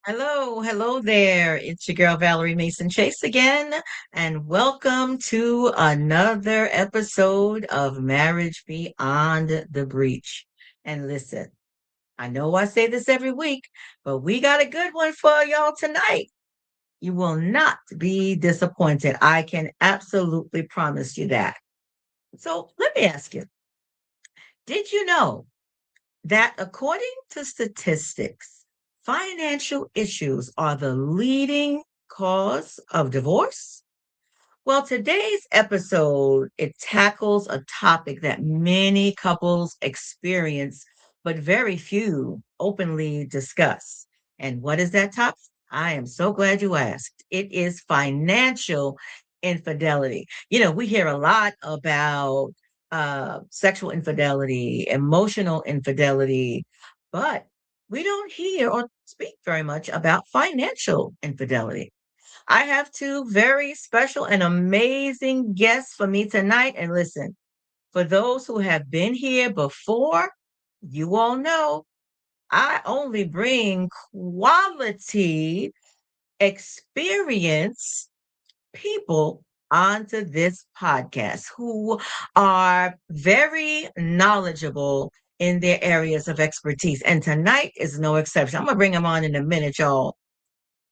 Hello there. It's your girl Valerie Mason Chase again, and welcome to another episode of Marriage Beyond the Breach. And listen, I know I say this every week, but we got a good one for y'all tonight. You will not be disappointed. I can absolutely promise you that. So let me ask you, did you know that according to statistics, financial issues are the leading cause of divorce? Well, today's episode, it tackles a topic that many couples experience, but very few openly discuss. And what is that topic? I am so glad you asked. It is financial infidelity. We hear a lot about sexual infidelity, emotional infidelity, but we don't hear or speak very much about financial infidelity. I have two very special and amazing guests for me tonight. And listen, for those who have been here before, you all know I only bring quality experience people onto this podcast who are very knowledgeable in their areas of expertise. And tonight is no exception. I'm going to bring them on in a minute, y'all.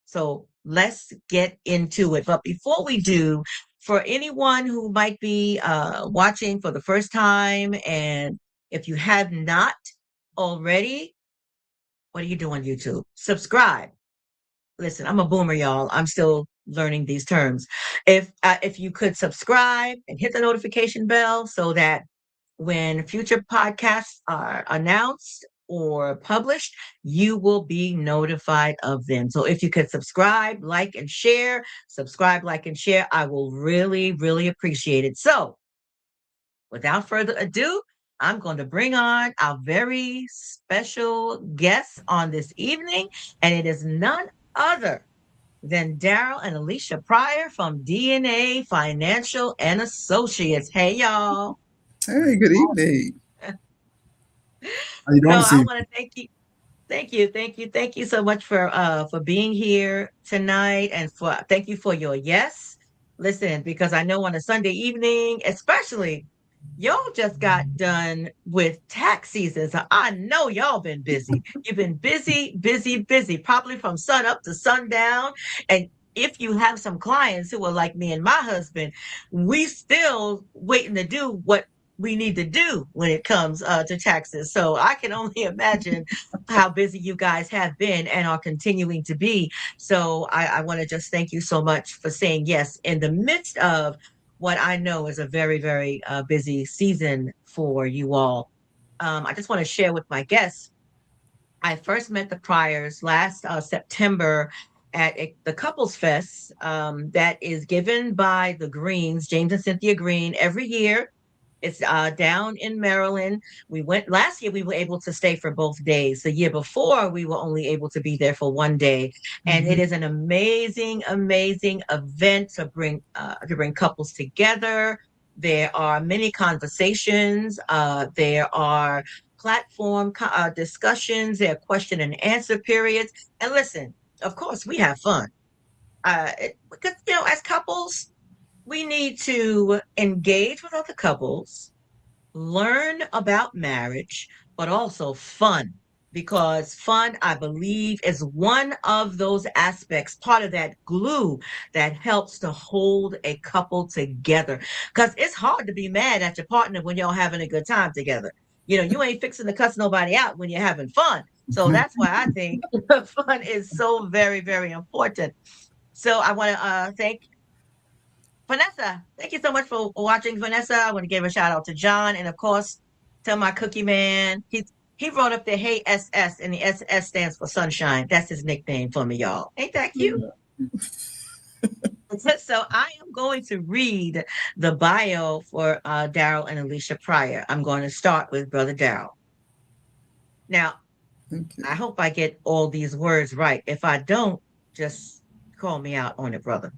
So let's get into it. But before we do, for anyone who might be watching for the first time, and if you have not already, what are you doing, YouTube? Subscribe. Listen, I'm a boomer, y'all. I'm still learning these terms. If you could subscribe and hit the notification bell so that when future podcasts are announced or published, you will be notified of them. So if you could subscribe, like, and share, subscribe, like, and share, I will really, really appreciate it. So without further ado, I'm going to bring on our very special guest on this evening, and it is none other than Daryl and Alicia Pryor from DNA Financial and Associates. Hey, y'all. Hey, good evening. How you So doing this I evening? want to thank you so much for being here tonight, and for thank you for your yes. Listen, because I know on a Sunday evening, especially, y'all just got done with tax season. So I know y'all been busy. You've been busy, busy, busy, probably from sun up to sundown. And if you have some clients who are like me and my husband, we still waiting to do what we need to do when it comes to taxes. So I can only imagine how busy you guys have been and are continuing to be. So I want to just thank you so much for saying yes in the midst of what I know is a very, very busy season for you all. I just want to share with my guests. I first met the Pryors last September at the Couples Fest that is given by the Greens, James and Cynthia Green, every year. It's down in Maryland. We went last year. We were able to stay for both days. The year before, we were only able to be there for one day, and it Hmm. is an amazing, amazing event to bring couples together. There are many conversations. There are discussions. There are question and answer periods. And listen, of course, we have fun because as couples we need to engage with other couples, learn about marriage, but also fun. Because fun, I believe, is one of those aspects, part of that glue that helps to hold a couple together. Because it's hard to be mad at your partner when y'all having a good time together. You ain't fixing to cuss nobody out when you're having fun. So that's why I think fun is so very, very important. So I want to thank Vanessa, thank you so much for watching, Vanessa. I want to give a shout out to John, and of course, to my cookie man. He wrote up the Hey SS, and the SS stands for sunshine. That's his nickname for me, y'all. Ain't that cute? Yeah. So I am going to read the bio for Daryl and Alicia Pryor. I'm going to start with Brother Daryl. Now, Okay. I hope I get all these words right. If I don't, just call me out on it, brother.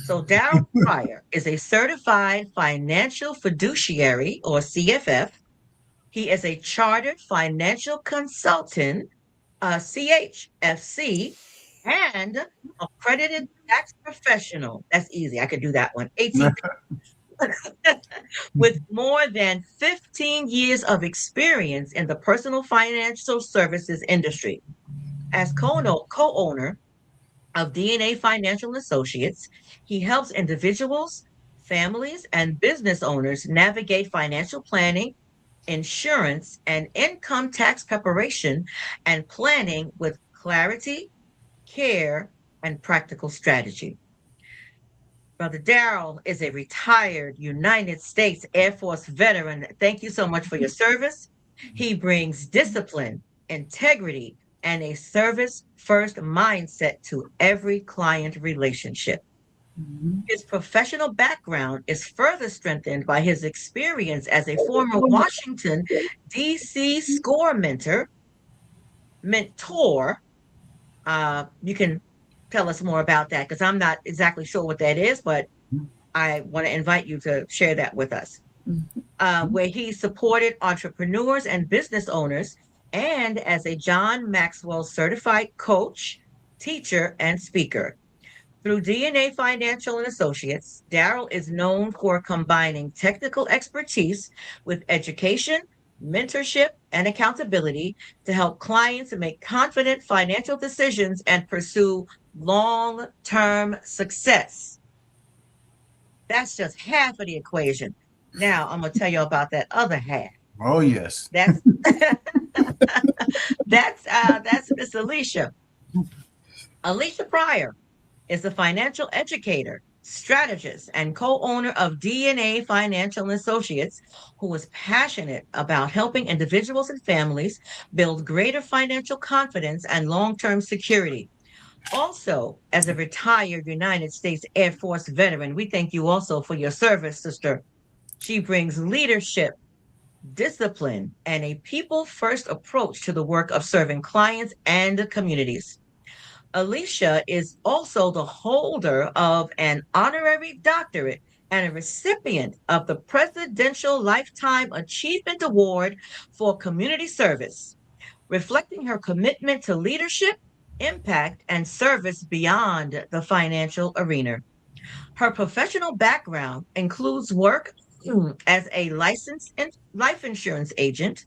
So Daryl Pryor is a certified financial fiduciary or CFF. He is a chartered financial consultant, CHFC. and accredited tax professional. That's easy. I could do that one. ATP. With more than 15 years of experience in the personal financial services industry. As co-owner of DNA Financial Associates, he helps individuals, families, and business owners navigate financial planning, insurance, and income tax preparation and planning with clarity, care, and practical strategy. Brother Darrell is a retired United States Air Force veteran. Thank you so much for your service. He brings discipline, integrity, and a service first mindset to every client relationship. Mhm. His professional background is further strengthened by his experience as a former Washington, D.C. score mentor. You can tell us more about that because I'm not exactly sure what that is, but I want to invite you to share that with us. Where he supported entrepreneurs and business owners, and as a John Maxwell certified coach, teacher, and speaker. Through DNA Financial and Associates, Darrell is known for combining technical expertise with education, mentorship, and accountability to help clients make confident financial decisions and pursue long term success. That's just half of the equation. Now I'm gonna tell you about that other half. Oh, yes. That's that's Miss Alicia. Alicia Pryor is a financial educator, strategist, and co-owner of DNA Financial Associates, who is passionate about helping individuals and families build greater financial confidence and long-term security. Also, as a retired United States Air Force veteran, we thank you also for your service, sister. She brings leadership, discipline, and a people first approach to the work of serving clients and communities. Alicia is also the holder of an honorary doctorate and a recipient of the Presidential Lifetime Achievement Award for Community Service, reflecting her commitment to leadership, impact, and service beyond the financial arena. Her professional background includes work as a licensed life insurance agent,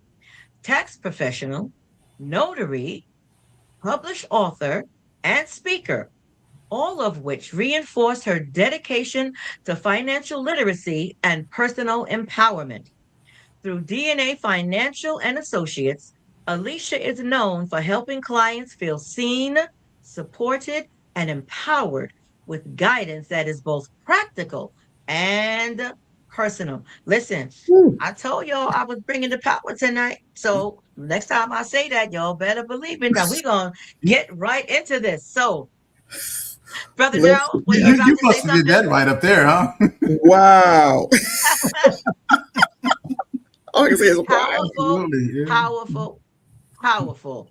tax professional, notary, published author, and speaker, all of which reinforce her dedication to financial literacy and personal empowerment. Through DNA Financial and Associates, Alicia is known for helping clients feel seen, supported, and empowered with guidance that is both practical and personal. Listen, Woo. I told y'all I was bringing the power tonight. So next time I say that, y'all better believe it. Now we're going to get right into this. So, Brother Darrell, Listen. were you about You to say must have did something? that right up there, huh? Wow. All I can say is wow. Powerful, Absolutely. Yeah. powerful, powerful.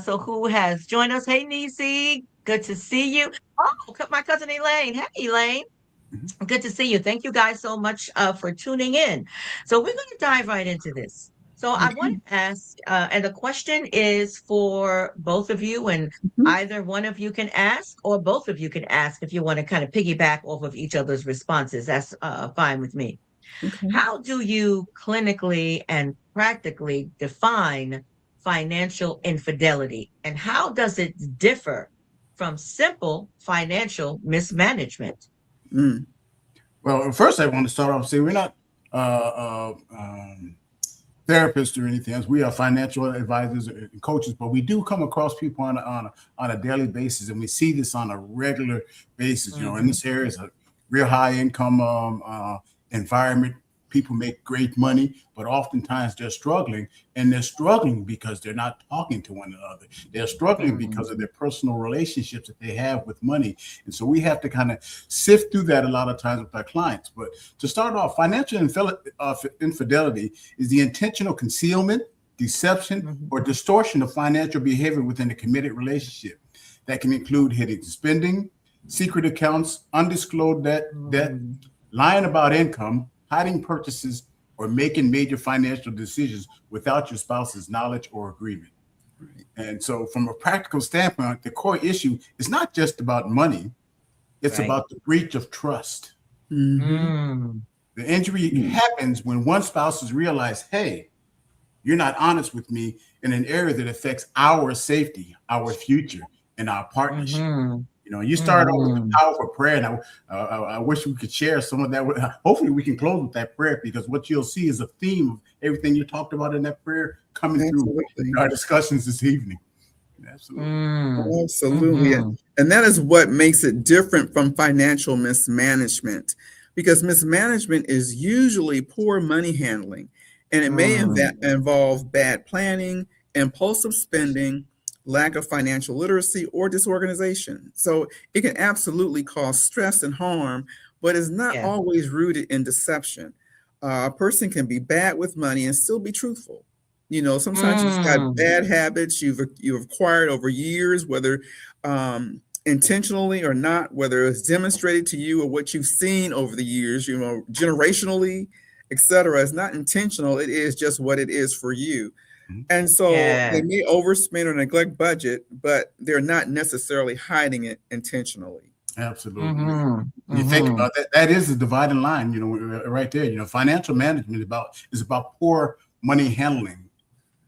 So who has joined us? Hey, Nisi, good to see you. Oh, my cousin Elaine. Hey, Elaine. Mhm. Good to see you. Thank you guys so much for tuning in. So we're going to dive right into this. So I want to ask, and the question is for both of you, and Mhm. either one of you can ask, or both of you can ask if you want to kind of piggyback off of each other's responses. That's fine with me. Okay. How do you clinically and practically define financial infidelity? And how does it differ from simple financial mismanagement? Mm. Well, first I want to start off and say we're not uh, uh, um, therapists or anything else. We are financial advisors and coaches, but we do come across people on a daily basis, and we see this on a regular basis. You know, in Mm-hmm. this area is a real high income environment. People make great money, but oftentimes they're struggling, and they're struggling because they're not talking to one another. They're struggling Mm-hmm. because of their personal relationships that they have with money, and so we have to kind of sift through that a lot of times with our clients. But to start off, financial infidelity is the intentional concealment, deception, Mm-hmm. or distortion of financial behavior within a committed relationship that can include hidden spending, secret accounts, undisclosed debt, Mm-hmm. lying about income, hiding purchases, or making major financial decisions without your spouse's knowledge or agreement. And so from a practical standpoint, the core issue is not just about money, it's Right. about the breach of trust. Mm-hmm. Mm. The injury happens when one spouse has realized, hey, you're not honest with me in an area that affects our safety, our future, and our partnership. Mm-hmm. You start off with a Mm-hmm. powerful prayer, and I wish we could share some of that. Hopefully, we can close with that prayer, because what you'll see is a theme of everything you talked about in that prayer coming through Absolutely. our discussions this evening. Absolutely. Mm. Absolutely. Mm-hmm. And that is what makes it different from financial mismanagement, because mismanagement is usually poor money handling, and it may Mm. involve bad planning, impulsive spending, lack of financial literacy, or disorganization. So it can absolutely cause stress and harm, but is not Yeah. always rooted in deception. A person can be bad with money and still be truthful. Sometimes you just got Mm. bad habits you've acquired over years, whether intentionally or not, whether it's demonstrated to you or what you've seen over the years, generationally, etc. It's not intentional. It is just what it is for you. Mhm. And so they Yeah. may overspend or neglect budget, but they're not necessarily hiding it intentionally. Absolutely. Mm-hmm. When you think Mm-hmm. about that, that is the dividing line, right there. Financial management is about poor money handling.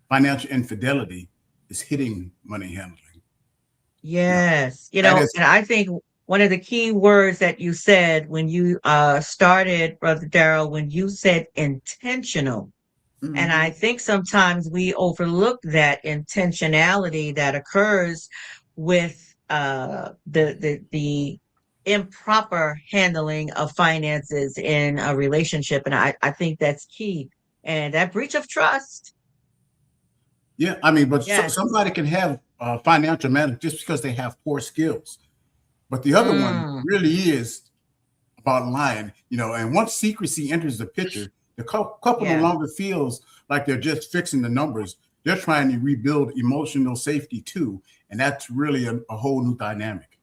Financial infidelity is hitting money handling. You know, Yes. that is, And I think one of the key words that you said when you started, Brother Darrell, when you said intentional. And I Hmm. think sometimes we overlook that intentionality that occurs with the improper handling of finances in a relationship. And I think that's key. And that breach of trust. yeah. I mean, but Yes. somebody can have financial management just because they have poor skills. But the other one Mm, really is about lying, and once secrecy enters the picture, the couple no yeah. longer feels like they're just fixing the numbers. They're trying to rebuild emotional safety too. And that's really a whole new dynamic.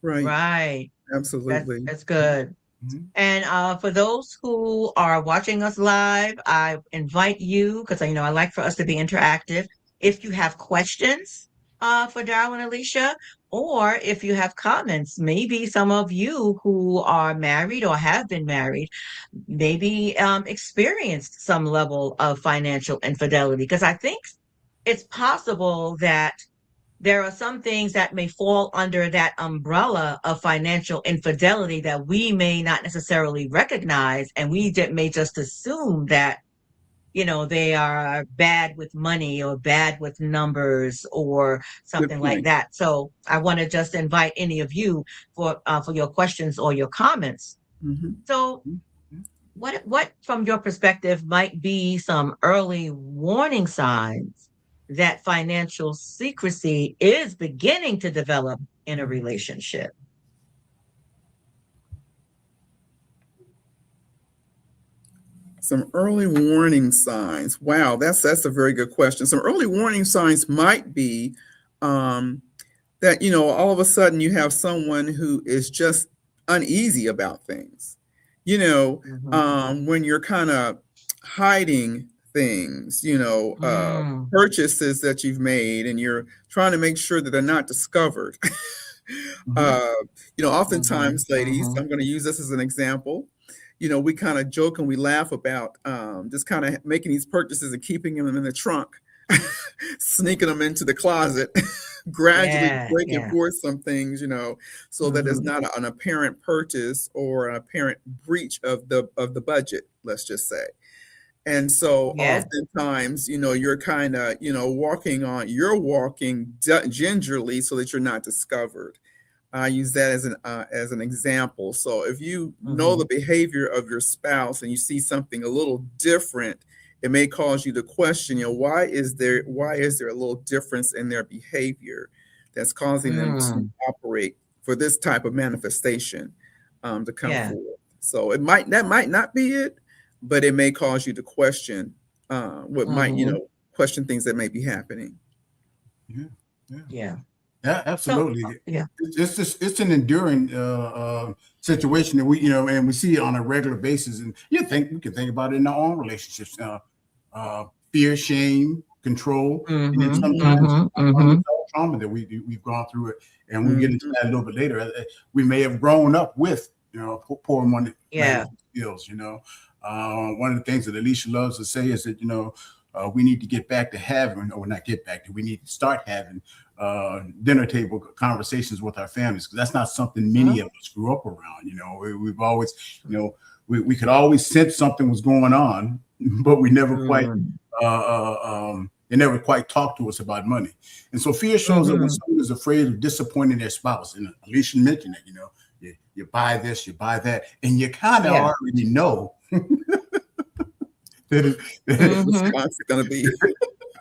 Right. Right. Absolutely. That's good. Mhm. And for those who are watching us live, I invite you, because I like for us to be interactive. If you have questions for Darwin and Alicia, or if you have comments, maybe some of you who are married or have been married, maybe experienced some level of financial infidelity. Because I think it's possible that there are some things that may fall under that umbrella of financial infidelity that we may not necessarily recognize, and may just assume that they are bad with money or bad with numbers or Good something like point. that. So I want to just invite any of you for your questions or your comments. Hmm. So what from your perspective might be some early warning signs that financial secrecy is beginning to develop in a relationship? Some early warning signs. Wow, that's a very good question. Some early warning signs might be um, that all of a sudden you have someone who is just uneasy about things. Mhm. When you're kind of hiding things, Mm, purchases that you've made, and you're trying to make sure that they're not discovered. Mhm. uh, mhm, oftentimes, ladies, mhm. I'm going to use this as an example. We kind of joke and we laugh about just kind of making these purchases and keeping them in the trunk, sneaking them into the closet, gradually Yeah, breaking yeah. forth some things, so that it's Mhm. not an apparent purchase or an apparent breach of the budget, let's just say. And so Yeah, oftentimes, you're kind of, you're walking gingerly so that you're not discovered. I use that as an example. So if you know the mhm. behavior of your spouse and you see something a little different, it may cause you to question, why is there a little difference in their behavior that's causing them to Mm, operate for this type of manifestation to come yeah. forth. So that might not be it, but it may cause you to question what might, Mhm. question things that may be happening. Yeah. Yeah. Yeah. Yeah, So, absolutely. yeah. It's an enduring situation that and we see it on a regular basis. And we can think about it in our own relationships. Fear, shame, control, and then Mm-hmm. sometimes Mm-hmm. Mm-hmm. unresolved trauma that we've gone through it, and we get into Mhm. that a little bit later. We may have grown up with poor money Yeah. management skills. One of the things that Alicia loves to say is that we need to get back to having, or not get back to, we need to start having dinner table conversations with our families, because that's not something many of us grew up around. We've always, we could always sense something was going on, but we never quite Mm. they never quite talked to us about money. And so fear shows up when Mm-hmm. someone is afraid of disappointing their spouse. And Alicia mentioned it, you buy this, you buy that, and you kind of Yeah. already know that What the Mm-hmm. response is going to be.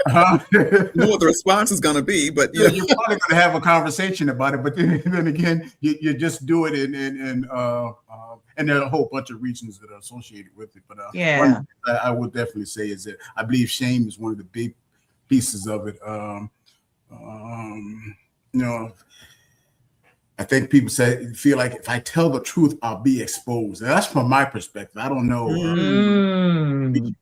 uh, You know what the response is going to be, but yeah, you're probably going to have a conversation about it, but then again, you just do it, and there are a whole bunch of reasons that are associated with it. But one Yeah. thing I would definitely say is that I believe shame is one of the big pieces of it. Um, you know, I think people feel like if I tell the truth, I'll be exposed. And that's from my perspective. I don't know. Mm.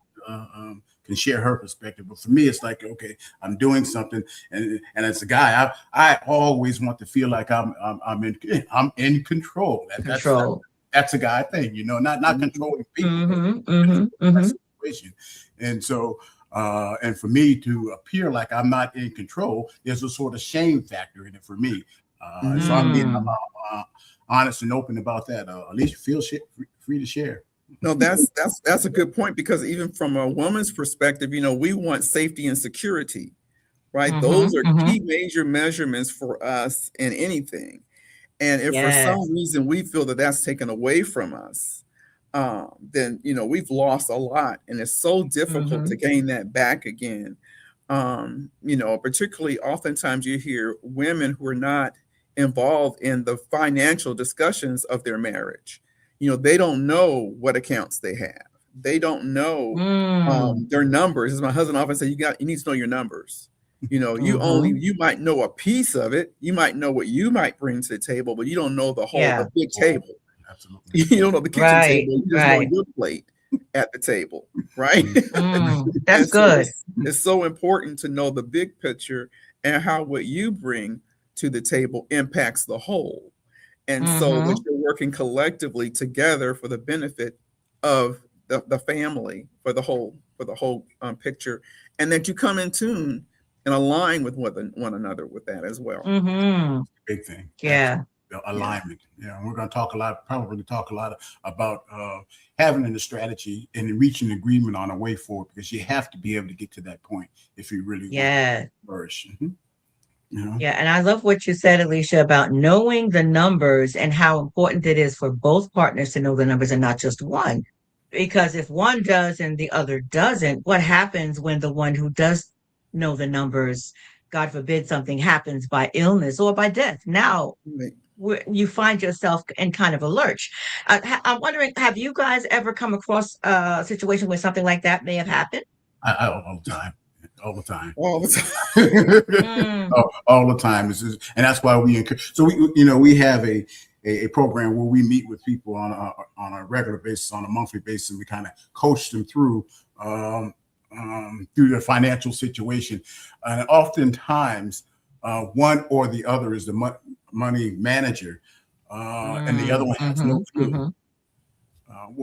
Can share her perspective, but for me, it's like, okay, I'm doing something, and as a guy, I always want to feel like I'm in control. Control. That's a guy thing, not controlling people, but Mm-hmm. Mm-hmm. that Mm-hmm. situation. And so, and for me to appear like I'm not in control, there's a sort of shame factor in it for me. So I'm being Mm. honest and open about that. At least feel free to share. no, that's a good point, because even from a woman's perspective, we want safety and security, right? Those Mm-hmm. are Mm-hmm. key major measurements for us in anything. And if for some Yes. reason we feel that that's taken away from us, then we've lost a lot, and it's so difficult Mm-hmm. to gain that back again. Particularly oftentimes you hear women who are not involved in the financial discussions of their marriage. They don't know what accounts they have. They don't know Mm. their numbers. As my husband often says, you need to know your numbers. Mm-hmm. You might know a piece of it. You might know what you might bring to the table, but you don't know the Yeah. big table. Absolutely. You don't know the kitchen Right. table. You just know Right. your plate at the table, right? Mm. That's And so good. it's so important to know the big picture and how what you bring to the table impacts the whole. And so that Mm-hmm. you're working collectively together for the benefit of the family, for the whole picture, and that you come in tune and align with one another with that as well. Mm-hmm. Big thing. Yeah. Absolutely. Yeah. Alignment. We're going to probably talk a lot about having a strategy and reaching agreement on a way forward, because you have to be able to get to that point if you really want to Yeah. flourish. Yeah, and I love what you said, Alicia, about knowing the numbers and how important it is for both partners to know the numbers and not just one. Because if one does and the other doesn't, what happens when the one who does know the numbers, God forbid something happens by illness or by death? Now Right. you find yourself in kind of a lurch. I'm wondering, have you guys ever come across a situation where something like that may have happened? All the time. All the time. All the time. Mm. All the time. And that's why we encourage. So we have a program where we meet with people on a regular basis, on a monthly basis, and we kind of coach them through their financial situation. And oftentimes, one or the other is the money manager, and the other one has Mm-hmm. no clue Mm-hmm.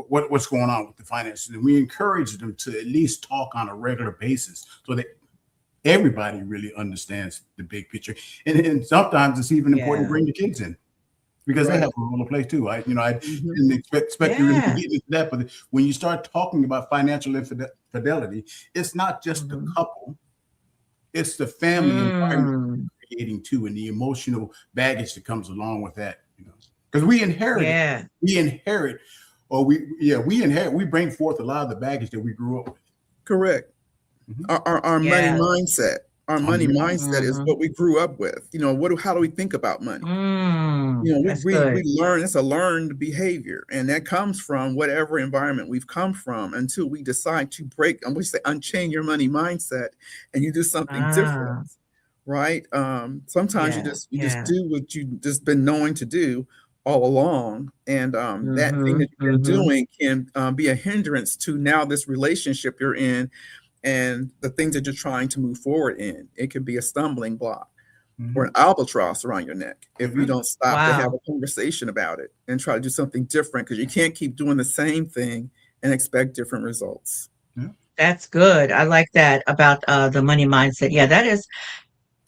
what's going on with the finances. And we encourage them to at least talk on a regular basis so that everybody really understands the big picture. And sometimes it's even important to Yeah. bring the kids in, because they Right. have a role to play too. I Mhm. didn't expect to really Yeah. get into that, but when you start talking about financial infidelity, it's not just the Mm-hmm. couple, it's the family environment Mm. creating too, and the emotional baggage that comes along with that. Because Yeah. we inherit, or we bring forth a lot of the baggage that we grew up with. Correct. Mhm. Our money Yeah. mindset. Our money mindset is Mm-hmm. what we grew up with. How do we think about money? That's We good. learn, it's a learned behavior, and that comes from whatever environment we've come from until we decide to break, and we say unchain your money mindset, and you do something different, Ah, right? Sometimes yeah, you just yeah. do what you just been knowing to do all along, and that thing Mm-hmm. that you've been Mm-hmm. doing can be a hindrance to now this relationship you're in, and the things that you're trying to move forward in. It can be a stumbling block or Mhm. an albatross around your neck if you Mhm. don't stop to have Wow. a conversation about it and try to do something different, because you can't keep doing the same thing and expect different results. Yeah. That's good. I like that about the money mindset. Yeah, that is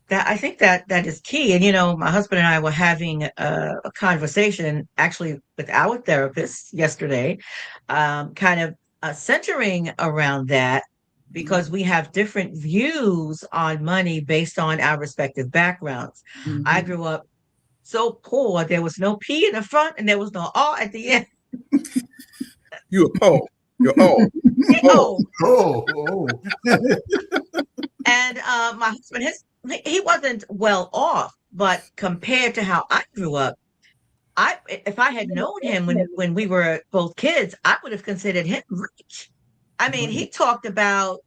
that I think that is key. And my husband and I were having a conversation actually with our therapist yesterday, kind of centering around that because we have different views on money based on our respective backgrounds. I Mm-hmm. grew up so poor, there was no P in the front and there was no R at the end. You a poe. You're oh. Oh. Oh, Oh, and my husband, he wasn't well off, but compared to how I grew up, if I had known him when we were both kids, I would have considered him rich. I mean, oh. he talked about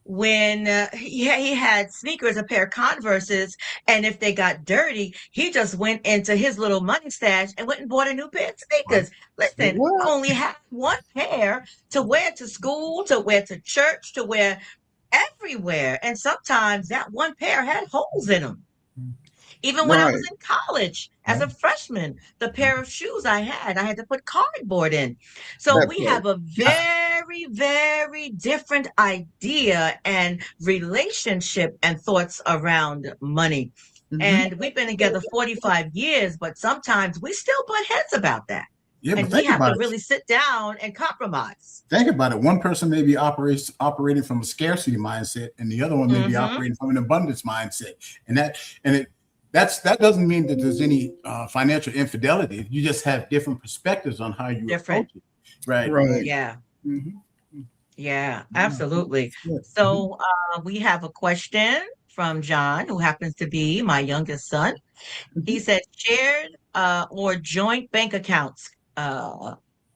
when he had sneakers, a pair of Converses, and if they got dirty, he just went into his little money stash and went and bought a new pair of Wow. sneakers. Listen, I What? only had one pair to wear to school, to wear to church, to wear everywhere, and sometimes that one pair had holes in them. Even when I was Right. in college as Right. a freshman, the pair of shoes I had to put cardboard in. So That we part. have a very, very different idea and relationship and thoughts around money. Mm-hmm. And we've been together 45 years, but sometimes we still butt heads about that. Yeah, but And we think have about to it. really sit down and compromise. Think about it. One person may be operating from a scarcity mindset, and the other one may be Mm-hmm. operating from an abundance mindset. And that doesn't mean that there's any financial infidelity. You just have different perspectives on how you Different. approach it. Right. Right. Yeah. Mhm. Yeah, Yeah. absolutely. Yeah. Mhm. So we have a question from John, who happens to be my youngest son. He Mhm. said shared or joint bank accounts,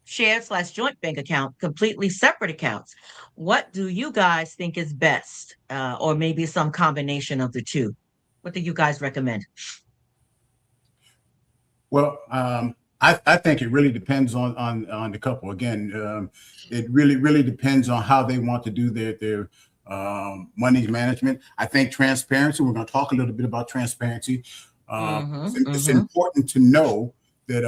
shared/joint bank account, completely separate accounts. What do you guys think is best? Or maybe some combination of the two. What do you guys recommend? Well, I think it really depends on the couple. Again, it really depends on how they want to do their money management. I think transparency. We're going to talk a little bit about transparency. Mm-hmm. It's Mm-hmm. important to know that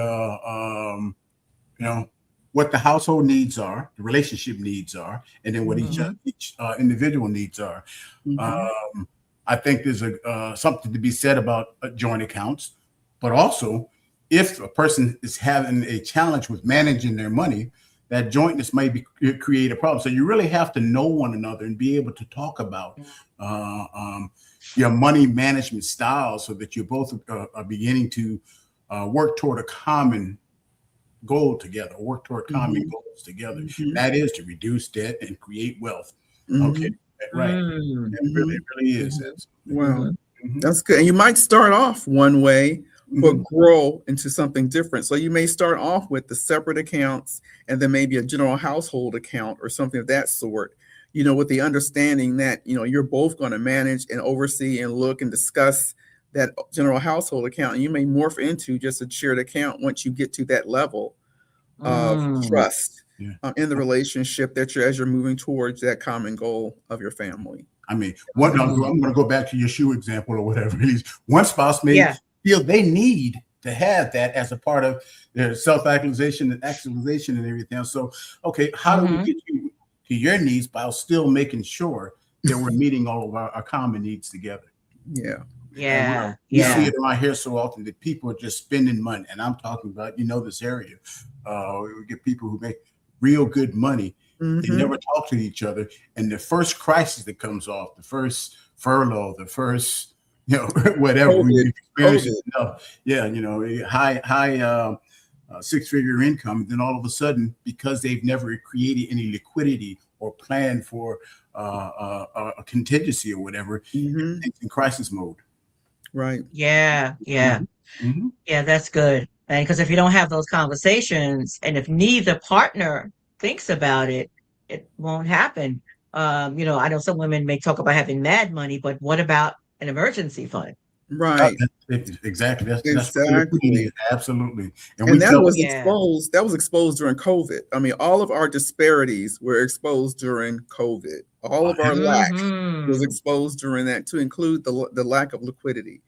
you know what the household needs are, the relationship needs are, and then what Mm-hmm. each individual needs are. Mm-hmm. Um, I think there's a something to be said about joint accounts, but also if a person is having a challenge with managing their money, that jointness may create a problem. So you really have to know one another and be able to talk about uh, um, your money management style, so that you both are beginning to work toward a common goal together, work toward common Mm-hmm. goals together. And Mm-hmm. that is to reduce debt and create wealth. Okay, Mm-hmm. right. Mm, It really is. Mm-hmm. Absolutely. Wow. mhm. Mhm. That's good. And you might start off one way, but Mhm. grow into something different. So you may start off with the separate accounts and then maybe a general household account or something of that sort, with the understanding that, you're both going to manage and oversee and look and discuss that general household account. And you may morph into just a shared account once you get to that level of Mm. trust Yeah. in the relationship that as you're moving towards that common goal of your family. I mean, I'm Mm. going to go back to your shoe example or whatever it is. One spouse may Yeah. feel they need to have that as a part of their self-actualization and actualization and everything else. So, okay, how do we Mhm. get you to your needs while still making sure that we're meeting all of our common needs together? Yeah. And Yeah. we see Yeah. it around here so often that people are just spending money. And I'm talking about, this area. We get people who make real good money. They Mm-hmm. never talk to each other. And the first crisis that comes off, the first furlough, the first, whatever, when COVID. you experience it enough. Yeah, a high 6-figure income. And then all of a sudden, because they've never created any liquidity or planned for a contingency or whatever, Mm-hmm. it's in crisis mode. Right. Yeah. Yeah. Mm-hmm. Yeah, that's good. And because if you don't have those conversations and if neither partner thinks about it, it won't happen. I know some women may talk about having mad money, but what about an emergency fund? Right. Exactly. That's what the liquidity Exactly. is. Absolutely. And we And tell Yeah. that was exposed during COVID. I mean, all of our disparities were exposed during COVID. All of our lack was Mm-hmm. exposed during that, to include the lack of liquidity,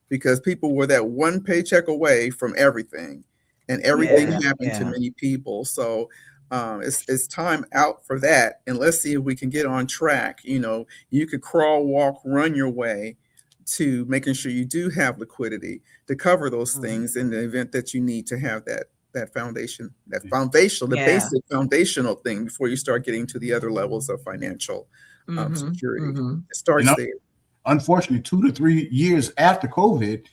because people were that one paycheck away from everything, and everything Yeah. mhm. happened to Yeah. many people. So it's time out for that, and let's see if we can get on track. You know, you could crawl, walk, run your way to making sure you do have liquidity to cover those Mhm. things in the event that you need to have that foundation, that foundational, the Yeah. basic foundational thing before you start getting to the other levels of financial Mm-hmm. security. Mm-hmm. It And starts there. unfortunately, 2 to 3 years after COVID,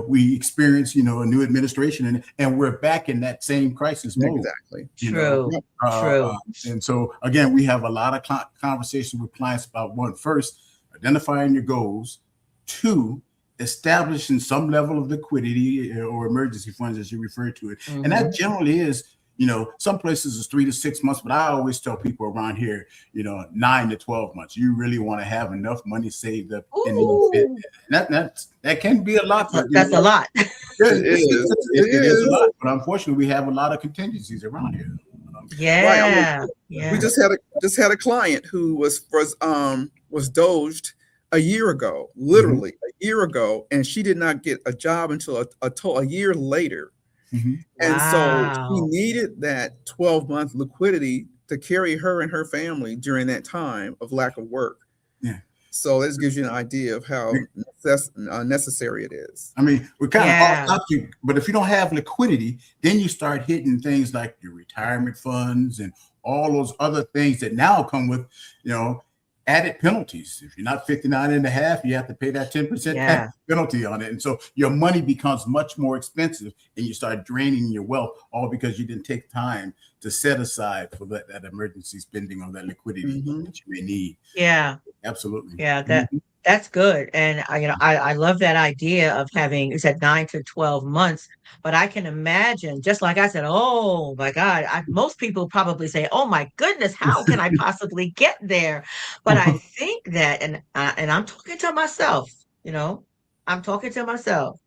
we experienced, a new administration, and we're back in that same crisis mode. Exactly. You know, True. Yep. True. and so again, we have a lot of conversations with clients about one, first, identifying your goals; two, establishing some level of liquidity or emergency funds, as you refer to it, and that Mm-hmm. generally is. Some places is 3 to 6 months, but I always tell people around here, 9 to 12 months. You really want to have enough money saved up in the event. Ooh, That can be a lot, but that's a lot. It is. It it is a is. lot. But unfortunately, we have a lot of contingencies around here. Right. I mean, Yeah. we Yeah. just had a client who was doged a year ago, Mhm, literally a year ago, and she did not get a job until a year later. mhm. And so she Wow. needed that 12-month liquidity to carry her and her family during that time of lack of work. Yeah. So this gives you an idea of how necessary it is. I mean, we're kind of off Yeah. topic, but if you don't have liquidity, then you start hitting things like your retirement funds and all those other things that now come with, you know, added penalties. If you're not 59 and a half, you have to pay that 10% Yeah. penalty on it. And so your money becomes much more expensive and you start draining your wealth, all because you didn't take time to set aside for that emergency spending or that liquidity Hmm. that you may need. Yeah. Absolutely. Yeah. Mhm. That's good. And I love that idea of having, you said 9 to 12 months, but I can imagine, just like I said, oh my God, most people probably say, oh my goodness, how can I possibly get there? But I think that, and I'm talking to myself, you know, I'm talking to myself.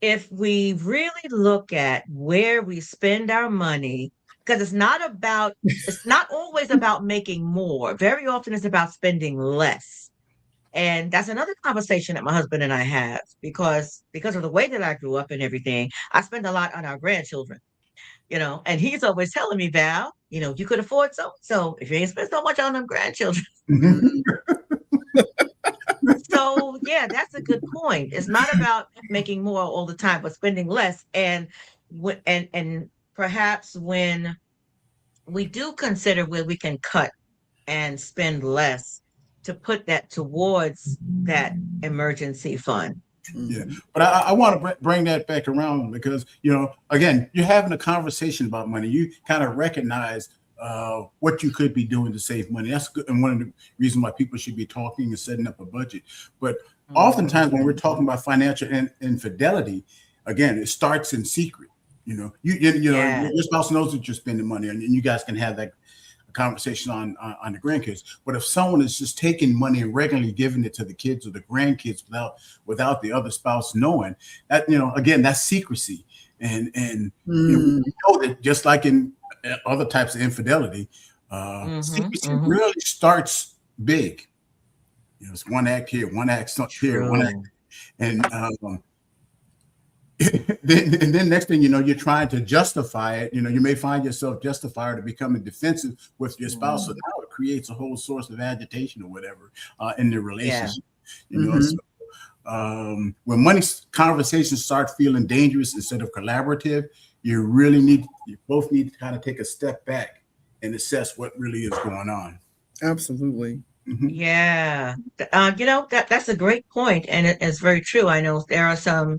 If we really look at where we spend our money, because it's not always about making more. Very often it's about spending less. And that's another conversation that my husband and I have because of the way that I grew up and everything. I spend a lot on our grandchildren, and he's always telling me, Val, you could afford so if you ain't spend so much on them grandchildren. Hmm. So yeah, that's a good point. It's not about making more all the time, but spending less. And perhaps when we do consider where we can cut and spend less to put that towards that emergency fund. Yeah, Hmm. but I want to bring that back around because again, you're having a conversation about money. You kind of recognize what you could be doing to save money. That's good, and one of the reasons why people should be talking and setting up a budget. But Mhm. oftentimes, when we're talking about financial infidelity, again, it starts in secret. Yeah. Your spouse knows that you're spending money, and you guys can have that conversation on the grandkids. But if someone is just taking money and regularly giving it to the kids or the grandkids without the other spouse knowing, that again, that's secrecy. And we Mm. know that just like in other types of infidelity, Mhm. secrecy Mhm. really starts big. It's one act here, one act here, one act, True. and then next thing you know, you're trying to justify it. You may find yourself justified or becoming defensive with your spouse. So Mm. now it creates a whole source of agitation or whatever in the Yeah. relationship. Hmm. So, when money conversations start feeling dangerous instead of collaborative, you both need to kind of take a step back and assess what really is going on. Absolutely. Mhm. Yeah. That's a great point, and it is very true. I know there are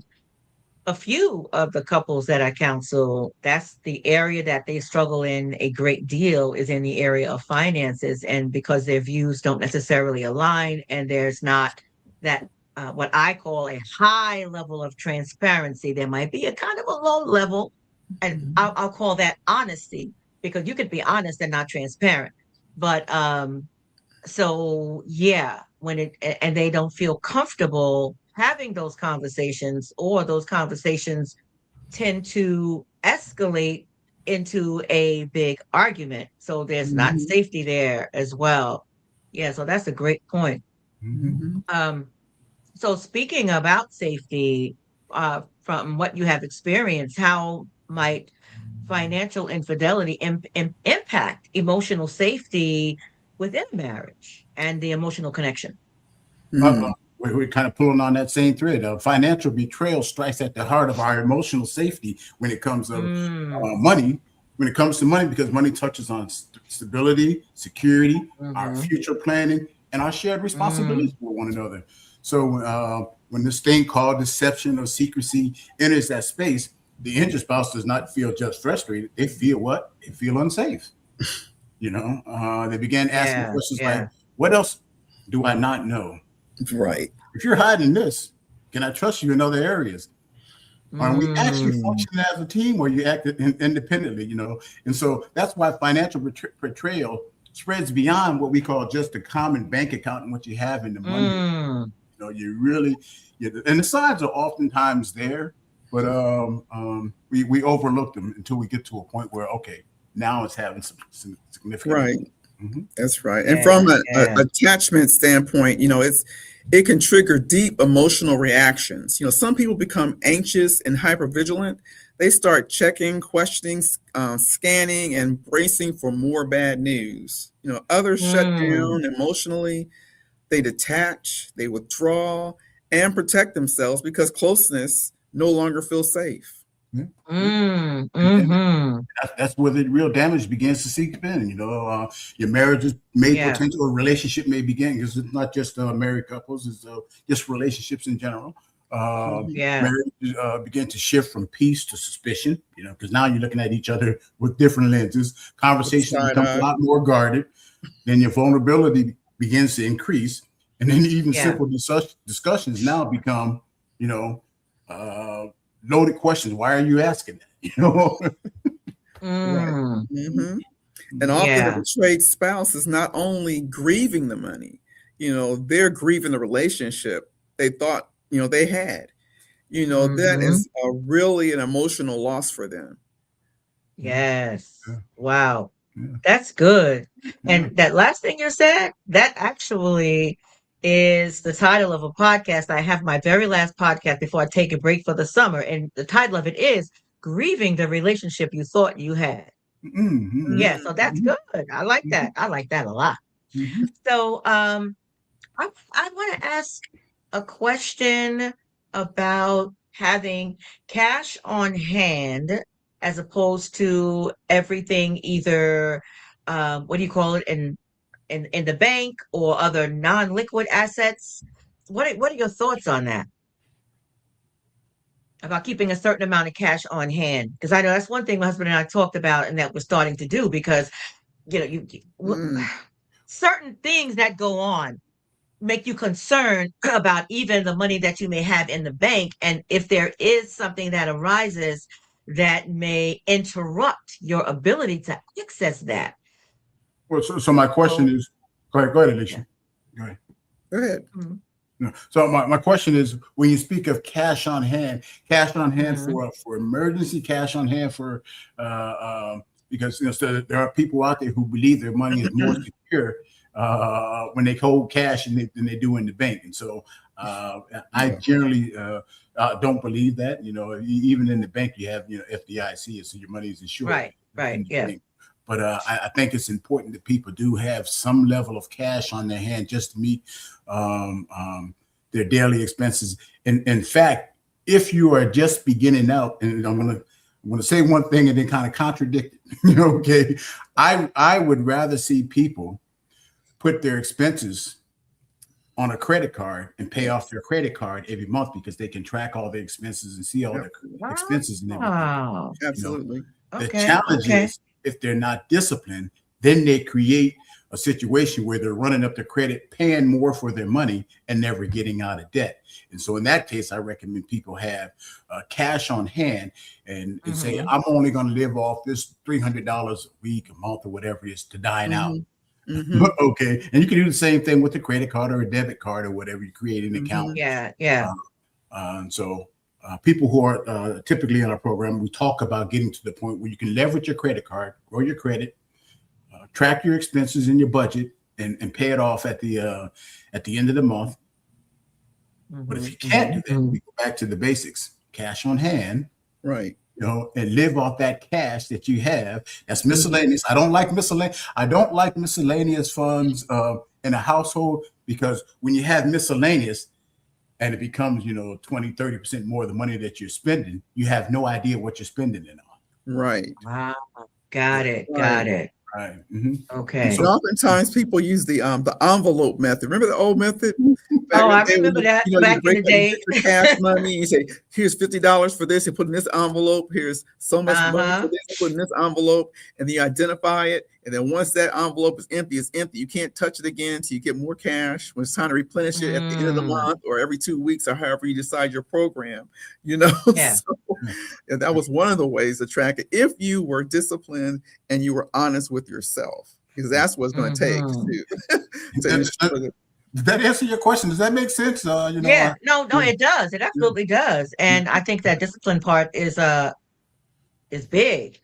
a few of the couples that I counsel, that's the area that they struggle in a great deal is in the area of finances. And because their views don't necessarily align, and there's not that, what I call a high level of transparency, there might be a kind of a low level, and I'll call that honesty, because you could be honest and not transparent. But so yeah, and they don't feel comfortable having those conversations, or those conversations tend to escalate into a big argument. So there's not Mhm. safety there as well. Yeah, so that's a great point. Mhm. Mhm. Um, so speaking about safety, from what you have experienced, how might financial infidelity impact emotional safety within marriage and the emotional connection? Mm. We're kind of pulling on that same thread. Financial betrayal strikes at the heart of our emotional safety when it comes to Mm, money. When it comes to money, because money touches on stability, security, our mm-hmm, future planning, and our shared mm, responsibilities for one another. So when this thing called deception or secrecy enters that space, the injured spouse does not feel just frustrated. They feel what? They feel unsafe. They began asking yeah, questions like, yeah. "What else do I not know? Right. If you're hiding this, can I trust you in other areas? Are we actually Mm, functioning as a team, or you act independently?" And so that's why financial betrayal spreads beyond what we call just the common bank account and what you have in the money. mm, You really, and the signs are oftentimes there, but we overlook them until we get to a point where, okay, now it's having some significant Right. impact. Mhm. That's right. And yeah, from a yeah. attachment standpoint, it can trigger deep emotional reactions. Some people become anxious and hypervigilant. They start checking, questioning, scanning, and bracing for more bad news. Others shut Mm, down emotionally. They detach, they withdraw, and protect themselves because closeness no longer feels safe. Yeah. Yeah. mm, And mm-hmm. that's where the real damage begins to seep in. Your marriages may Yeah, potential or relationship may begin, because it's not just married couples; it's just relationships in general. Mhm. yeah, Marriages begin to shift from peace to suspicion. Because now you're looking at each other with different lenses. With Conversations side become a eye. lot more guarded. Then your vulnerability begins to increase, and then even yeah. simple discussions now become, you know, uh, loaded questions. Why are you asking that? Right. Mm, hmm And Mhm. often the yeah. betrayed spouse is not only grieving the money, they're grieving the relationship they thought, they had. That Mm-hmm. is really an emotional loss for them. Yes. Yeah, Wow. yeah, That's good. yeah. And that last thing you said, that actually is the title of a podcast. I have my very last podcast before I take a break for the summer. And the title of it is Grieving the Relationship You Thought You Had. Mhm, Yeah, so that's Mhm. good. I like that. mhm, I like that a lot. mhm. So I want to ask a question about having cash on hand as opposed to everything either what do you call it, in the bank or other non-liquid assets. What are your thoughts on that? About keeping a certain amount of cash on hand? Because I know that's one thing my husband and I talked about and that we're starting to do because Mm. certain things that go on make you concerned about even the money that you may have in the bank. And if there is something that arises that may interrupt your ability to access that. Well, so my question So, is, go ahead, yeah. Alicia. Go ahead. Go ahead. Mhm. No. So my question is, when you speak of cash on hand Mhm. for emergency, cash on hand for because so there are people out there who believe their money is more secure when they hold cash than they do in the bank, and so I Yeah. generally don't believe that. Even in the bank, you have FDIC, so your money is insured Right, in right. the Yeah. bank. But I think it's important that people do have some level of cash on their hand just to meet um, um, their daily expenses. And in fact, if you are just beginning out, and I'm gonna say one thing and then kind of contradict it. Okay, I would rather see people put their expenses on a credit card and pay off Yes. their credit card every month, because they can track all their expenses and see all Yep. their expenses and everything. Wow. You know, Absolutely. the Okay. challenge Okay. is, if they're not disciplined, then they create a situation where they're running up their credit, paying more for their money, and never getting out of debt. And so, in that case, I recommend people have cash on hand and say, Hmm. I'm only going to live off this $300 a week, a month, or whatever it is to dine out. hmm hmm Okay. And you can do the same thing with a credit card or a debit card or whatever. You create an account. hmm Yeah. Yeah. People who are typically in our program, we talk about getting to the point where you can leverage your credit card, grow your credit, track your expenses in your budget, and pay it off at the end of the month. But if you can't do that, we go back to the basics: cash on hand, Right. And live off that cash that you have. That's miscellaneous. I don't like miscellaneous. I don't like miscellaneous funds in a household, because when you have miscellaneous and it becomes, 20, 30% more of the money that you're spending, you have no idea what you're spending it on. Right. Wow. Got it. Right. Got it. Right. Mm-hmm. Okay. And oftentimes people use the envelope method. Remember the old method? Back Oh, in I the day when remember that you back in break the out, you day. get your cash money, you say, here's $50 for this, you put in this envelope, here's so much money for this, you put in this envelope, and then you identify it. And then once that envelope is empty, it's empty. You can't touch it again until you get more cash. When it's time to replenish it at the end of the month or every 2 weeks or however you decide your program, Yeah. So, and that was one of the ways to track it if you were disciplined and you were honest with yourself, because that's what it's going to take to ensure that. Does that answer your question? Does that make sense? Yeah. No, it does. It absolutely does. And I think that discipline part is big,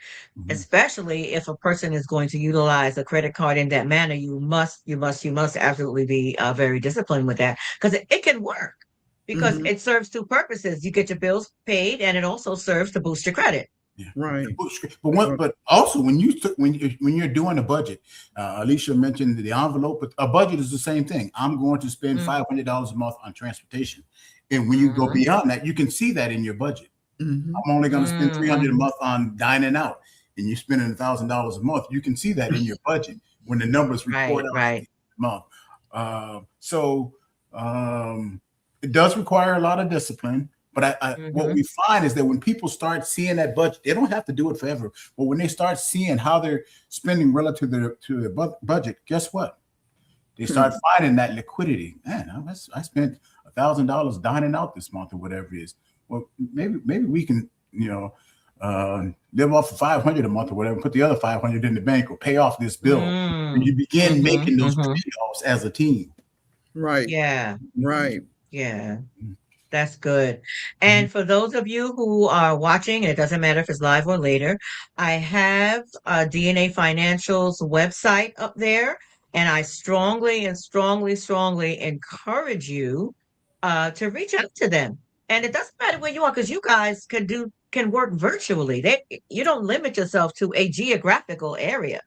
especially if a person is going to utilize a credit card in that manner. You must absolutely be very disciplined with that, because it can work, because it serves two purposes. You get your bills paid, and it also serves to boost your credit. Yeah. Right. But also when you're doing a budget, Alicia mentioned the envelope, but a budget is the same thing. I'm going to spend $500 a month on transportation, and when you go beyond that, you can see that in your budget. I'm only going to spend $300 a month on dining out, and you're spending $1,000 a month. You can see that in your budget when the numbers report out at the month. It does require a lot of discipline. But what we find is that when people start seeing that budget, they don't have to do it forever. But when they start seeing how they're spending relative to their budget, guess what? They start finding that liquidity. Man, I spent $1,000 dining out this month or whatever it is. Well, maybe we can, live off of $500 a month or whatever, put the other $500 in the bank or pay off this bill. And you begin making those trade-offs as a team. Right. Yeah. Right. Yeah. That's good. And for those of you who are watching, it doesn't matter if it's live or later, I have DNA Financial's website up there, and I strongly encourage you to reach out to them. And it doesn't matter where you are, because you guys can work virtually. You don't limit yourself to a geographical area.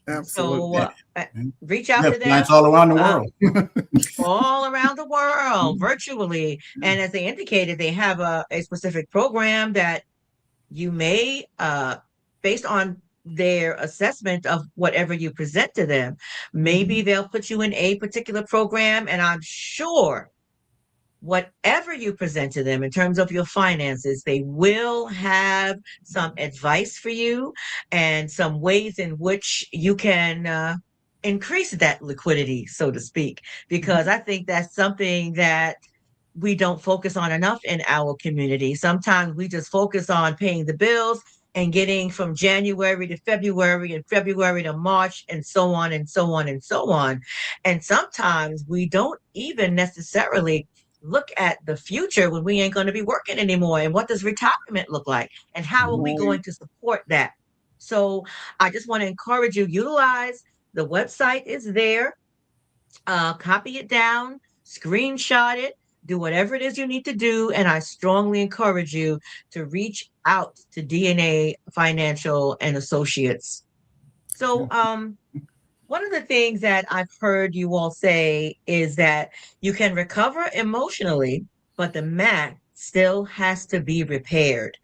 Absolutely. So reach out to them. Clients all around the world. All around the world, virtually. And as they indicated, they have a specific program that you may, based on their assessment of whatever you present to them, maybe they'll put you in a particular program. And I'm sure whatever you present to them in terms of your finances, they will have some advice for you and some ways in which you can increase that liquidity, so to speak, because I think that's something that we don't focus on enough in our community. Sometimes we just focus on paying the bills and getting from January to February and February to March and so on and so on and so on. And sometimes we don't even necessarily look at the future when we ain't going to be working anymore, and what does retirement look like, and how are we going to support that. So I just want to encourage you, utilize the website is there, copy it down, screenshot it, do whatever it is you need to do, and I strongly encourage you to reach out to DNA Financial and Associates. So one of the things that I've heard you all say is that you can recover emotionally, but the math still has to be repaired.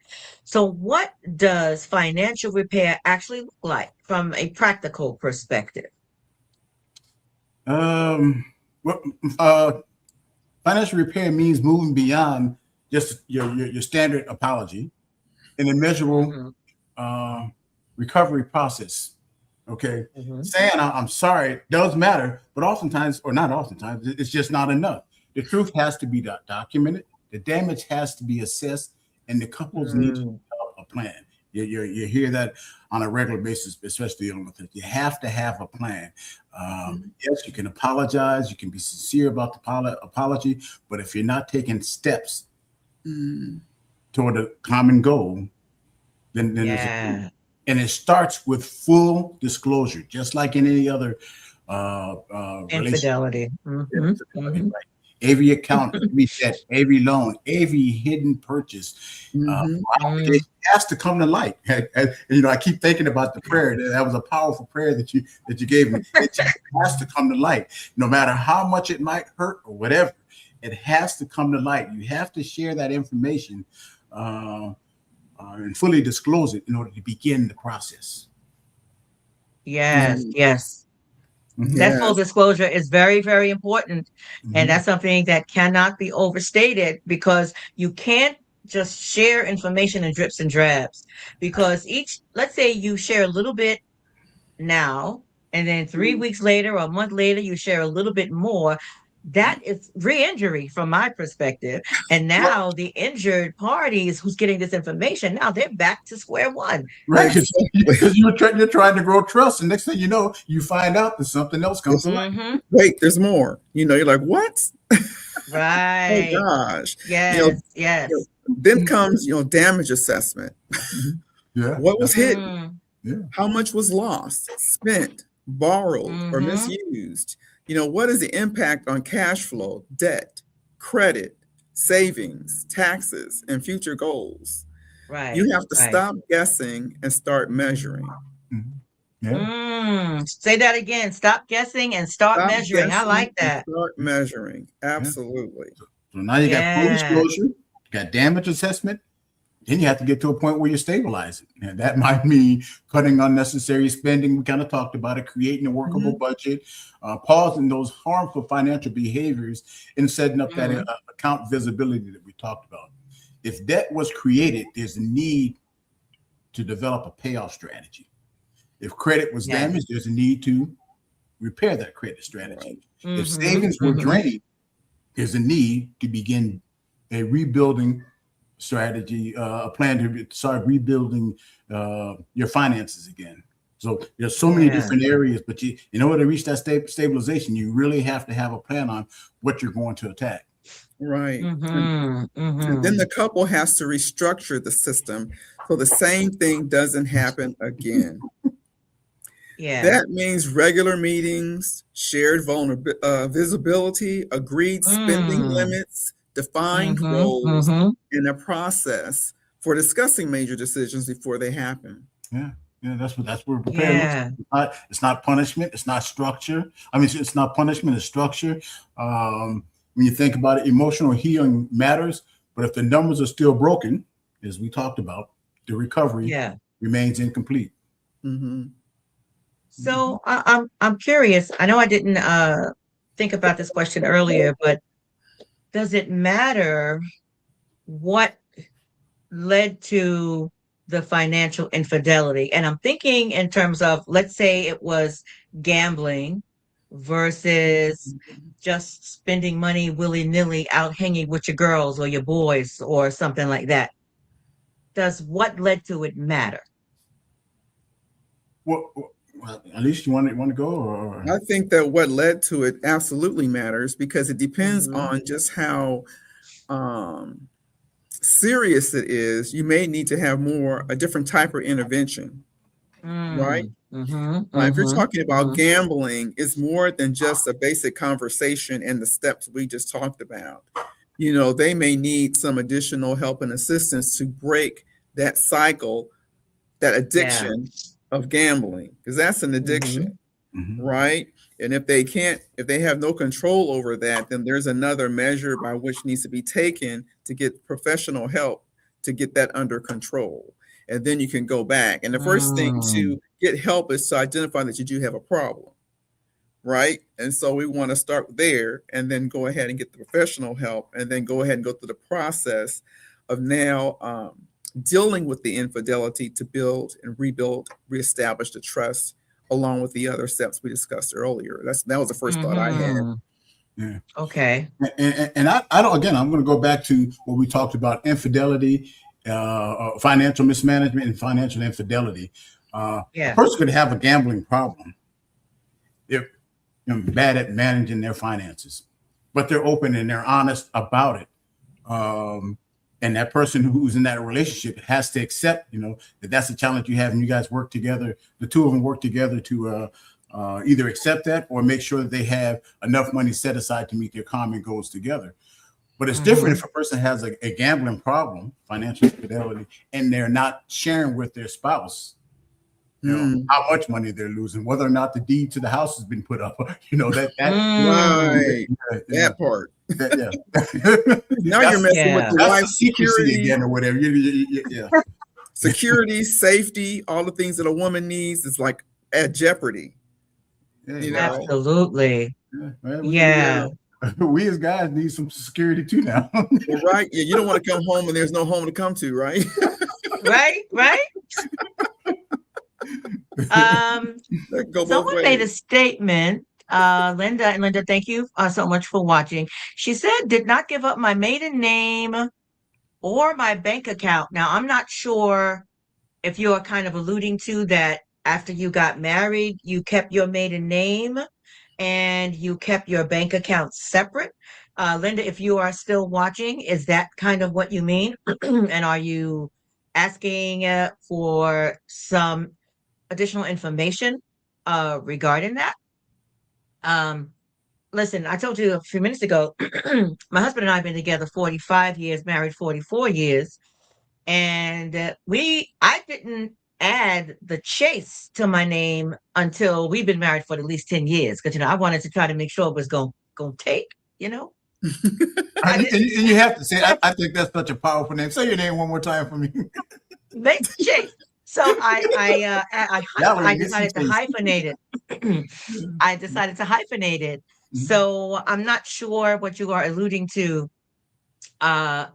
So what does financial repair actually look like from a practical perspective? Financial repair means moving beyond just your standard apology and a measurable recovery process. Okay. Saying I'm sorry does matter, but oftentimes, or not oftentimes, it's just not enough. The truth has to be documented, the damage has to be assessed, and the couples need to develop a plan. You hear that on a regular basis, especially on with it. You have to have a plan. Yes, you can apologize, you can be sincere about the apology, but if you're not taking steps Mm. toward a common goal, then there's a Yeah. and it starts with full disclosure, just like in any other relationship. Infidelity. Yeah, Hmm. right. Hmm. Every account, every debt, every loan, every hidden purchase, Mhm. Mm. obligation has to come to light. I keep thinking about the prayer. That was a powerful prayer that you gave me. It just has to come to light, no matter how much it might hurt or whatever. It has to come to light. You have to share that information and fully disclose it in order to begin the process. Yes, Mm. yes. Mhm. That full Yes. disclosure is very, very important. And Mhm. that's something that cannot be overstated because you can't just share information in drips and drabs. Because let's say you share a little bit now, and then 3 weeks later or a month later, you share a little bit more. That is re-injury from my perspective. And now the injured parties who's getting this information, now they're back to square one. Right, Exactly. because you're trying to grow trust, and next thing you know, you find out that something else comes to light. Hmm. Wait, there's more. You're like, what? Oh Right. gosh. You know, Yes, you know, yes. then comes, damage assessment. Mhm. Yeah, What was hidden? Mm, yeah. How much was lost, spent, borrowed, or mm-hmm. misused? What is the impact on cash flow, debt, credit, savings, taxes, and future goals? You Right, have to right. stop guessing and start measuring. Mhm. Yeah, Say that again. Stop guessing and start Stop measuring. I guessing like and that. start measuring. yeah. Absolutely. So now you got full Yes. disclosure, you got damage assessment. Then you have to get to a point where you're stabilizing. And that might mean cutting unnecessary spending. We kind of talked about it, creating a workable Mhm. budget, pausing those harmful financial behaviors, and setting up that Mm, account visibility that we talked about. If debt was created, there's a need to develop a payoff strategy. If credit was yes. damaged, there's a need to repair that credit strategy. Right. If Mm-hmm. savings were Mm-hmm. drained, there's a need to begin a rebuilding strategy, a plan to start rebuilding your finances again. So there's so many Yeah. different areas, but in order to reach that stabilization, you really have to have a plan on what you're going to attack. Right. Mm-hmm. And then Mm-hmm. the couple has to restructure the system so the same thing doesn't happen again. Yeah. That means regular meetings, shared visibility, agreed spending Mm. limits, defined Mm-hmm. roles, Mm-hmm. and a process for discussing major decisions before they happen. Yeah, yeah, that's what repair looks Yeah. like. It's not punishment. It's not structure. I mean, it's not punishment. It's structure. When you think about it, emotional healing matters, but if the numbers are still broken, as we talked about, the recovery Yeah. remains incomplete. Hmm. So I'm curious. I know I didn't think about this question earlier, but does it matter what led to the financial infidelity? And I'm thinking in terms of, let's say it was gambling versus just spending money willy-nilly out hanging with your girls or your boys or something like that. Does what led to it matter? Well, at least you want to go, or I think that what led to it absolutely matters because it depends Mm-hmm. on just how um, serious it is. You may need to have a different type of intervention, right? Mm, mm-hmm, If you're mm-hmm, talking about mm-hmm. gambling, it's more than just a basic conversation and the steps we just talked about. They may need some additional help and assistance to break that cycle, that Yeah. addiction of gambling, because that's an addiction, Mm-hmm. Mhm. right? And if they have no control over that, then there's another measure by which needs to be taken to get professional help to get that under control. And then you can go back. And the first thing Mm, to get help is to identify that you do have a problem, right? And so we want to start there and then go ahead and get the professional help and then go ahead and go through the process of now dealing with the infidelity to build and rebuild, reestablish the trust along with the other steps we discussed earlier. That was the first thought I had. mm-hmm. Yeah. Okay. And I don't. Again, I'm going to go back to what we talked about: infidelity, financial mismanagement, and financial infidelity. A Yeah. person could have a gambling problem if bad at managing their finances, but they're open and they're honest about it. Um, and that person who's in that relationship has to accept, that that's a challenge you have, and you guys work together. The two of them work together to either accept that or make sure that they have enough money set aside to meet their common goals together. But it's different if a person has a gambling problem, financial infidelity, and they're not sharing with their spouse, how much money they're losing, whether or not the deed to the house has been put up. Right. Yeah. That part. Yeah. Now you're messing with the wife's security again or whatever. Yeah. Security, safety, all the things that a woman needs is like at jeopardy. Absolutely. We as guys need some security too now. Right. Yeah, you don't want to come home and there's no home to come to, right? Right. Someone made a statement. Linda, thank you so much for watching. She said, did not give up my maiden name or my bank account. Now, I'm not sure if you're kind of alluding to that after you got married, you kept your maiden name and you kept your bank account separate. Linda, if you are still watching, is that kind of what you mean? And are you asking for some additional information regarding that? Listen, I told you a few minutes ago, my husband and I have been together 45 years, married 44 years. And I didn't add the Chase to my name until we've been married for at least 10 years. Because, I wanted to try to make sure it was going to take, And you have to say, I think that's such a powerful name. Say your name one more time for me. Chase. So I decided to hyphenate it. So I'm not sure what you are alluding to,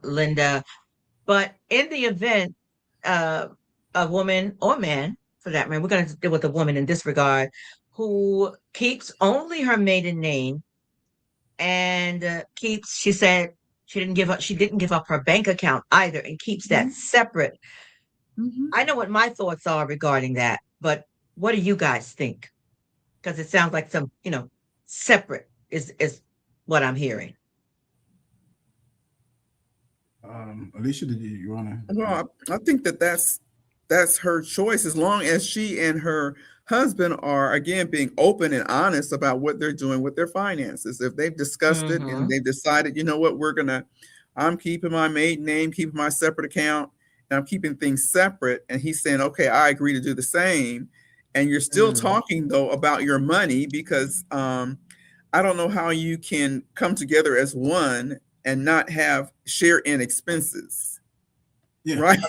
Linda, but in the event a woman or man, for that matter, we're going to deal with a woman in this regard, who keeps only her maiden name and she said she didn't give up her bank account either and keeps that separate. I know what my thoughts are regarding that, but what do you guys think? Because it sounds like some, separate is what I'm hearing. Alicia, did you want to? Well, I think that's her choice, as long as she and her husband are, again, being open and honest about what they're doing with their finances. If they've discussed it and they've decided, you know what, I'm keeping my maiden name, keeping my separate account, and I'm keeping things separate. And he's saying, okay, I agree to do the same. And you're still talking, though, about your money, because I don't know how you can come together as one and not share in expenses. Yeah. Right.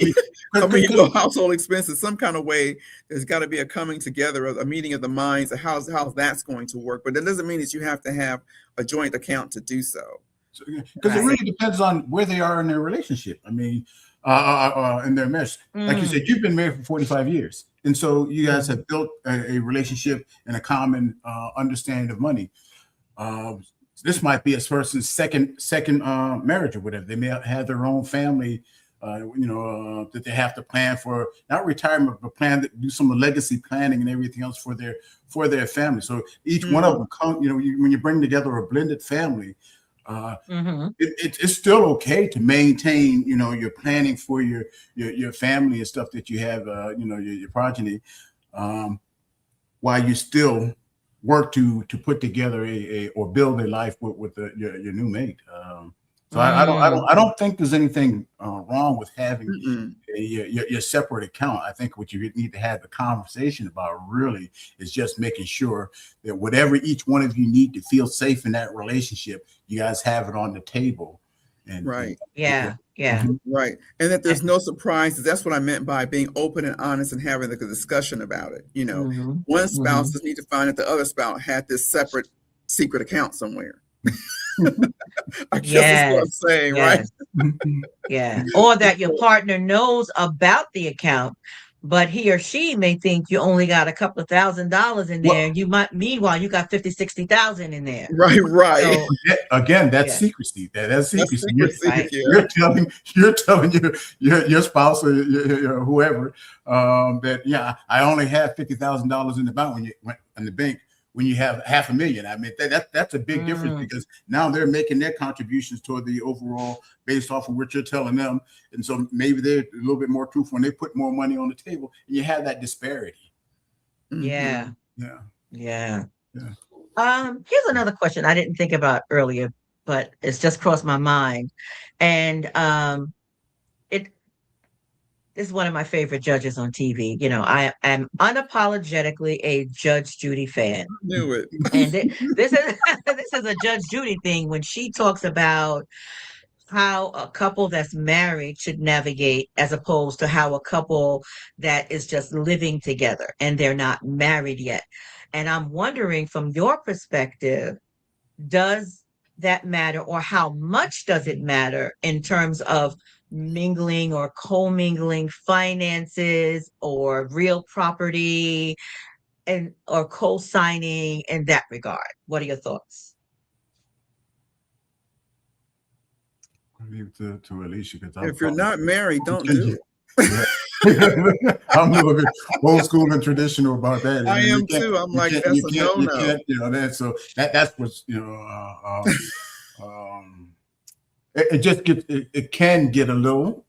Household expenses, some kind of way, there's got to be a coming together, a meeting of the minds of how that's going to work. But that doesn't mean that you have to have a joint account to do so. Because it really depends on where they are in their relationship. I mean, in their marriage. Like you said, you've been married for 45 years. And so you guys have built a relationship and a common understanding of money. This might be a person's second marriage or whatever. They may have their own family, that they have to plan for, not retirement, but do some legacy planning and everything else for their family. So each one of them when you bring together a blended family, it's still okay to maintain, your planning for your family and stuff that you have, your progeny, while you still work to put together or build a life with your new mate. So I don't think there's anything wrong with having your separate account. I think what you need to have the conversation about really is just making sure that whatever each one of you need to feel safe in that relationship, you guys have it on the table. And right. Yeah. Right. And that there's no surprises. That's what I meant by being open and honest and having the discussion about it. One spouse doesn't need to find that the other spouse had this separate secret account somewhere. I guess that's what I'm saying, right? Yeah. Or that your partner knows about the account, but he or she may think you only got a couple of $1,000s in there. Meanwhile, you got 50, 60,000 in there. Right. So, again, that's secrecy. That's secrecy. You're telling your spouse or whoever that I only have $50,000 in the bank in the bank when you have $500,000. I mean, that's a big difference, because now they're making their contributions toward the overall based off of what you're telling them. And so maybe they're a little bit more truthful when they put more money on the table, and you have that disparity. Yeah. Yeah. Yeah. Yeah. Here's another question I didn't think about earlier, but it's just crossed my mind. And it this is one of my favorite judges on TV. You know, I am unapologetically a Judge Judy fan. Knew it. And this is this is a Judge Judy thing when she talks about how a couple that's married should navigate as opposed to how a couple that is just living together and they're not married yet. And I'm wondering, from your perspective, does that matter, or how much does it matter in terms of mingling or commingling finances or real property and or co-signing in that regard? What are your thoughts? I'll leave it to Alicia, because If you're not married, don't do it. Yeah. I'm a little bit old school and traditional about that. I am too. I'm like, that's a no-no. That's what's, it just gets, it can get a little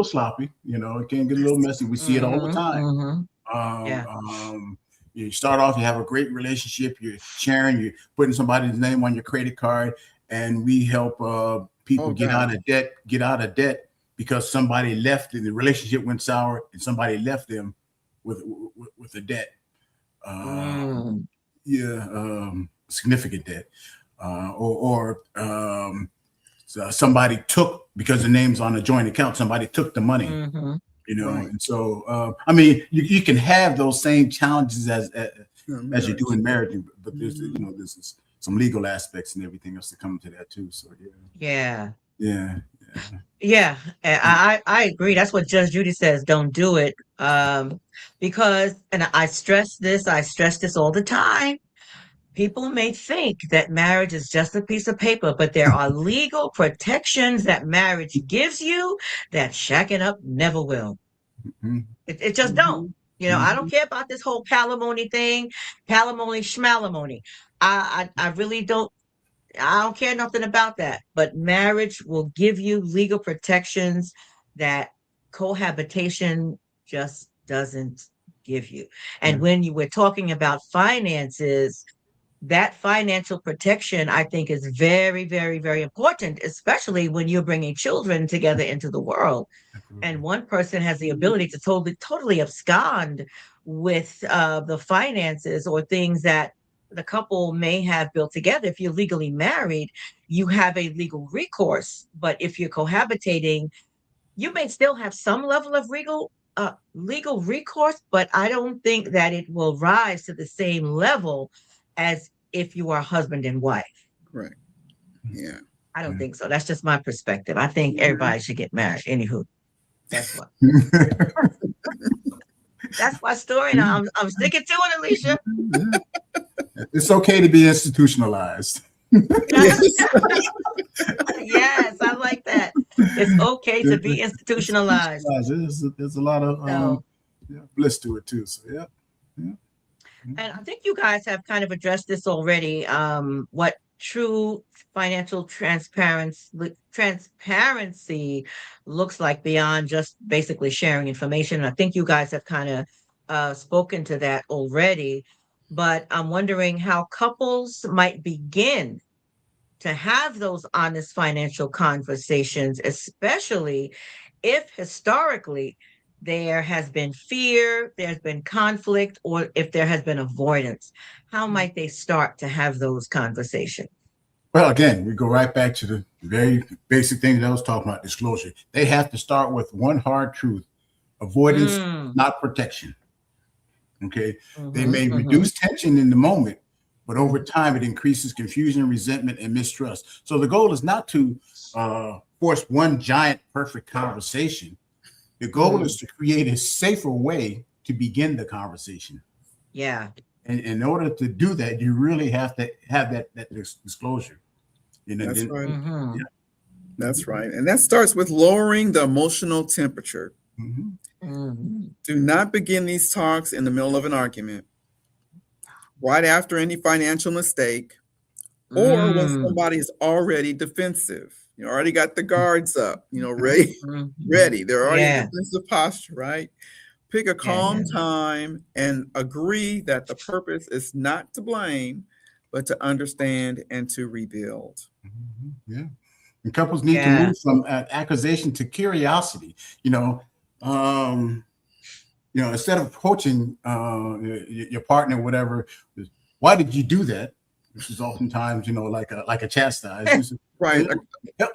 sloppy. It can get a little messy. We see it all the time. You start off, you have a great relationship, you're sharing, you're putting somebody's name on your credit card, and we help people get out of debt because somebody left and the relationship went sour, and somebody left them with a debt. Significant debt, or somebody took, because the name's on a joint account, somebody took the money. Right. And so I mean, you can have those same challenges as you do in marriage, but there's some legal aspects and everything else that come to that too. So Yeah. Yeah. I agree. That's what Judge Judy says. Don't do it. Because, and I stress this all the time. People may think that marriage is just a piece of paper, but there are legal protections that marriage gives you that shacking up never will. It just don't. I don't care about this whole palimony thing, palimony, schmalimony. I really don't. I don't care nothing about that. But marriage will give you legal protections that cohabitation just doesn't give you. And when you were talking about finances, that financial protection, I think, is very, very, very important, especially when you're bringing children together into the world. And one person has the ability to totally abscond with the finances or things that the couple may have built together. If you're legally married, you have a legal recourse. But if you're cohabitating, you may still have some level of legal recourse, but I don't think that it will rise to the same level as if you are husband and wife. Right. Yeah. I don't think so. That's just my perspective. I think everybody should get married. Anywho, that's what. That's my story, and I'm sticking to it, Alicia. It's okay to be institutionalized. Yes, I like that. It's okay to be institutionalized. There's a lot of bliss to it too. So yeah. And I think you guys have kind of addressed this already. What true financial transparency looks like beyond just basically sharing information. I think you guys have kind of spoken to that already. But I'm wondering how couples might begin to have those honest financial conversations, especially if historically there has been fear, there's been conflict, or if there has been avoidance. How might they start to have those conversations? Well, again, we go right back to the very basic thing that I was talking about, disclosure. They have to start with one hard truth: avoidance, not protection. Okay. They may reduce tension in the moment, but over time it increases confusion, resentment, and mistrust. So the goal is not to force one giant perfect conversation. The goal is to create a safer way to begin the conversation. Yeah. And in order to do that, you really have to have that disclosure. That's right. Yeah. That's right. And that starts with lowering the emotional temperature. Do not begin these talks in the middle of an argument. right after any financial mistake, or when Mm. somebody is already defensive. You already got the guards up, ready, Mhm. ready. They're already in Yeah. defensive posture, right? Pick a Yeah. calm time and agree that the purpose is not to blame, but to understand and to rebuild. Yeah. And couples need to Yeah. move from accusation to curiosity. You know, um, instead of approaching your partner, whatever, why did you do that? Which is oftentimes, like a chastise. You say, Right.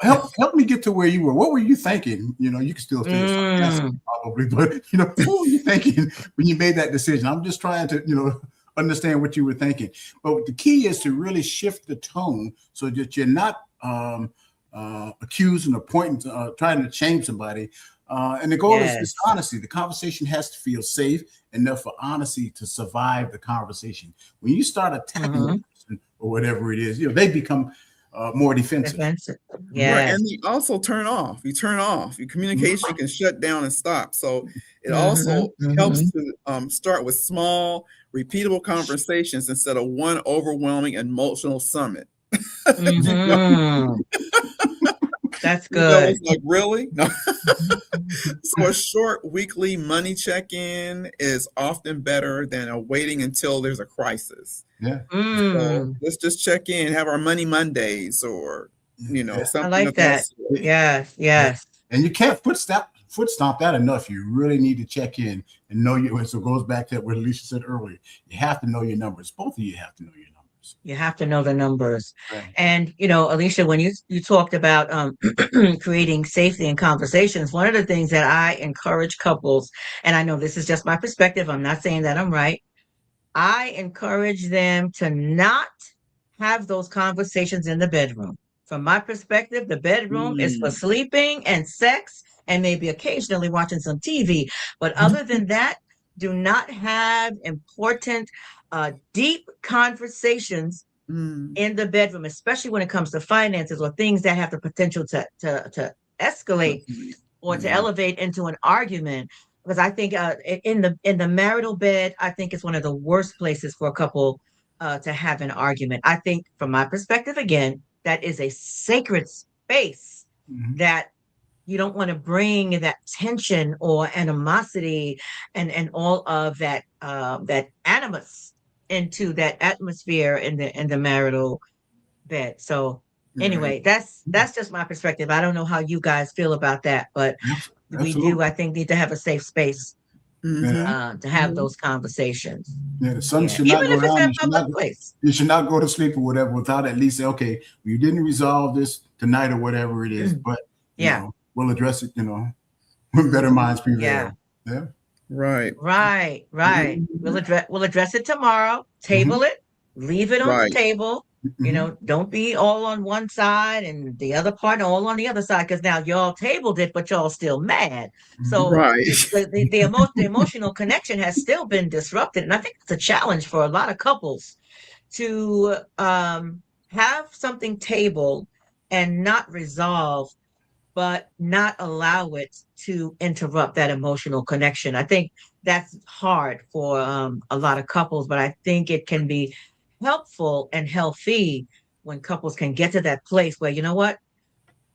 help me get to where you were. What were you thinking? You can still say it's Mm. probably, but what were you thinking when you made that decision? I'm just trying to, understand what you were thinking. But the key is to really shift the tone so that you're not accusing or pointing, trying to shame somebody. And the goal is Yes. honesty. The conversation has to feel safe enough for honesty to survive the conversation. When you start attacking the Mhm. person or whatever it is, they become more defensive. Defensive. Right. Yes. And you also turn off. You turn off. Your communication can shut down and stop. So it Mhm. also helps Mhm. to start with small, repeatable conversations instead of one overwhelming emotional summit. you know, Mhm. That's it's good. like, really? No. So a short weekly money check-in is often better than a waiting until there's a crisis. Yeah. So Mm. let's just check in, have our money Mondays or, Yeah. I something like of that that. sort. Yes. Yeah. Yes. And you can't foot stomp that enough. You really need to check in and know you. So it goes back to what Alicia said earlier. You have to know your numbers. Both of you have to know your numbers. You have to know the numbers. Right. And Alicia, when you talked about creating safety in conversations, one of the things that I encourage couples, and I know this is just my perspective, I'm not saying that I'm right. I encourage them to not have those conversations in the bedroom. From my perspective, the bedroom is for Mm. sleeping and sex and maybe occasionally watching some TV. But other than that, do not have important, deep conversations Mm. in the bedroom, especially when it comes to finances or things that have the potential to escalate or to Yeah. elevate into an argument. Because I think in the marital bed, I think it's one of the worst places for a couple to have an argument. I think, from my perspective, again, that is a sacred space Mm-hmm. that you don't want to bring that tension or animosity and all of that animus into that atmosphere in the marital bed. So Right. anyway, that's just my perspective. I don't know how you guys feel about that, but we do, Absolutely. I think, need to have a safe space Yeah. Mm-hmm. to have Mm-hmm. those conversations. Yeah. The sun Yeah, should even not go if it's down. in a public place. You should not go to sleep or whatever without at least say, okay, you didn't resolve this tonight or whatever it is, but Yeah, we'll address it, when better minds yeah. prevail. Yeah. Right. Right, right. Mhm. We'll address it tomorrow. Mm-hmm. Table it, leave it on the Right. table. Mm-hmm. Don't be all on one side and the other part all on the other side, because now y'all tabled it, but y'all still mad. Mm-hmm. So Right. the emotional connection has still been disrupted, and I think it's a challenge for a lot of couples to have something tabled and not resolve, but not allow it to interrupt that emotional connection. I think that's hard for a lot of couples, but I think it can be helpful and healthy when couples can get to that place where, you know what,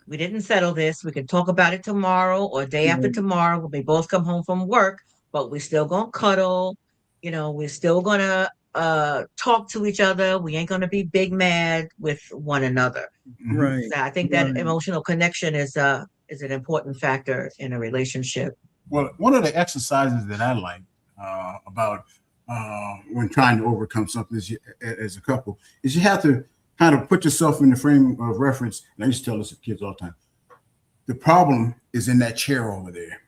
we didn't settle this. We can talk about it tomorrow or day after Right. tomorrow when we both come home from work, but we're still gonna cuddle. We're still gonna talk to each other. We ain't gonna be big mad with one another. Mm-hmm. Right. So I think that Right. emotional connection is an important factor in a relationship. Well, one of the exercises that I like about when trying to overcome something as a couple is you have to kind of put yourself in the frame of reference. And I used to tell this to kids all the time. The problem is in that chair over there.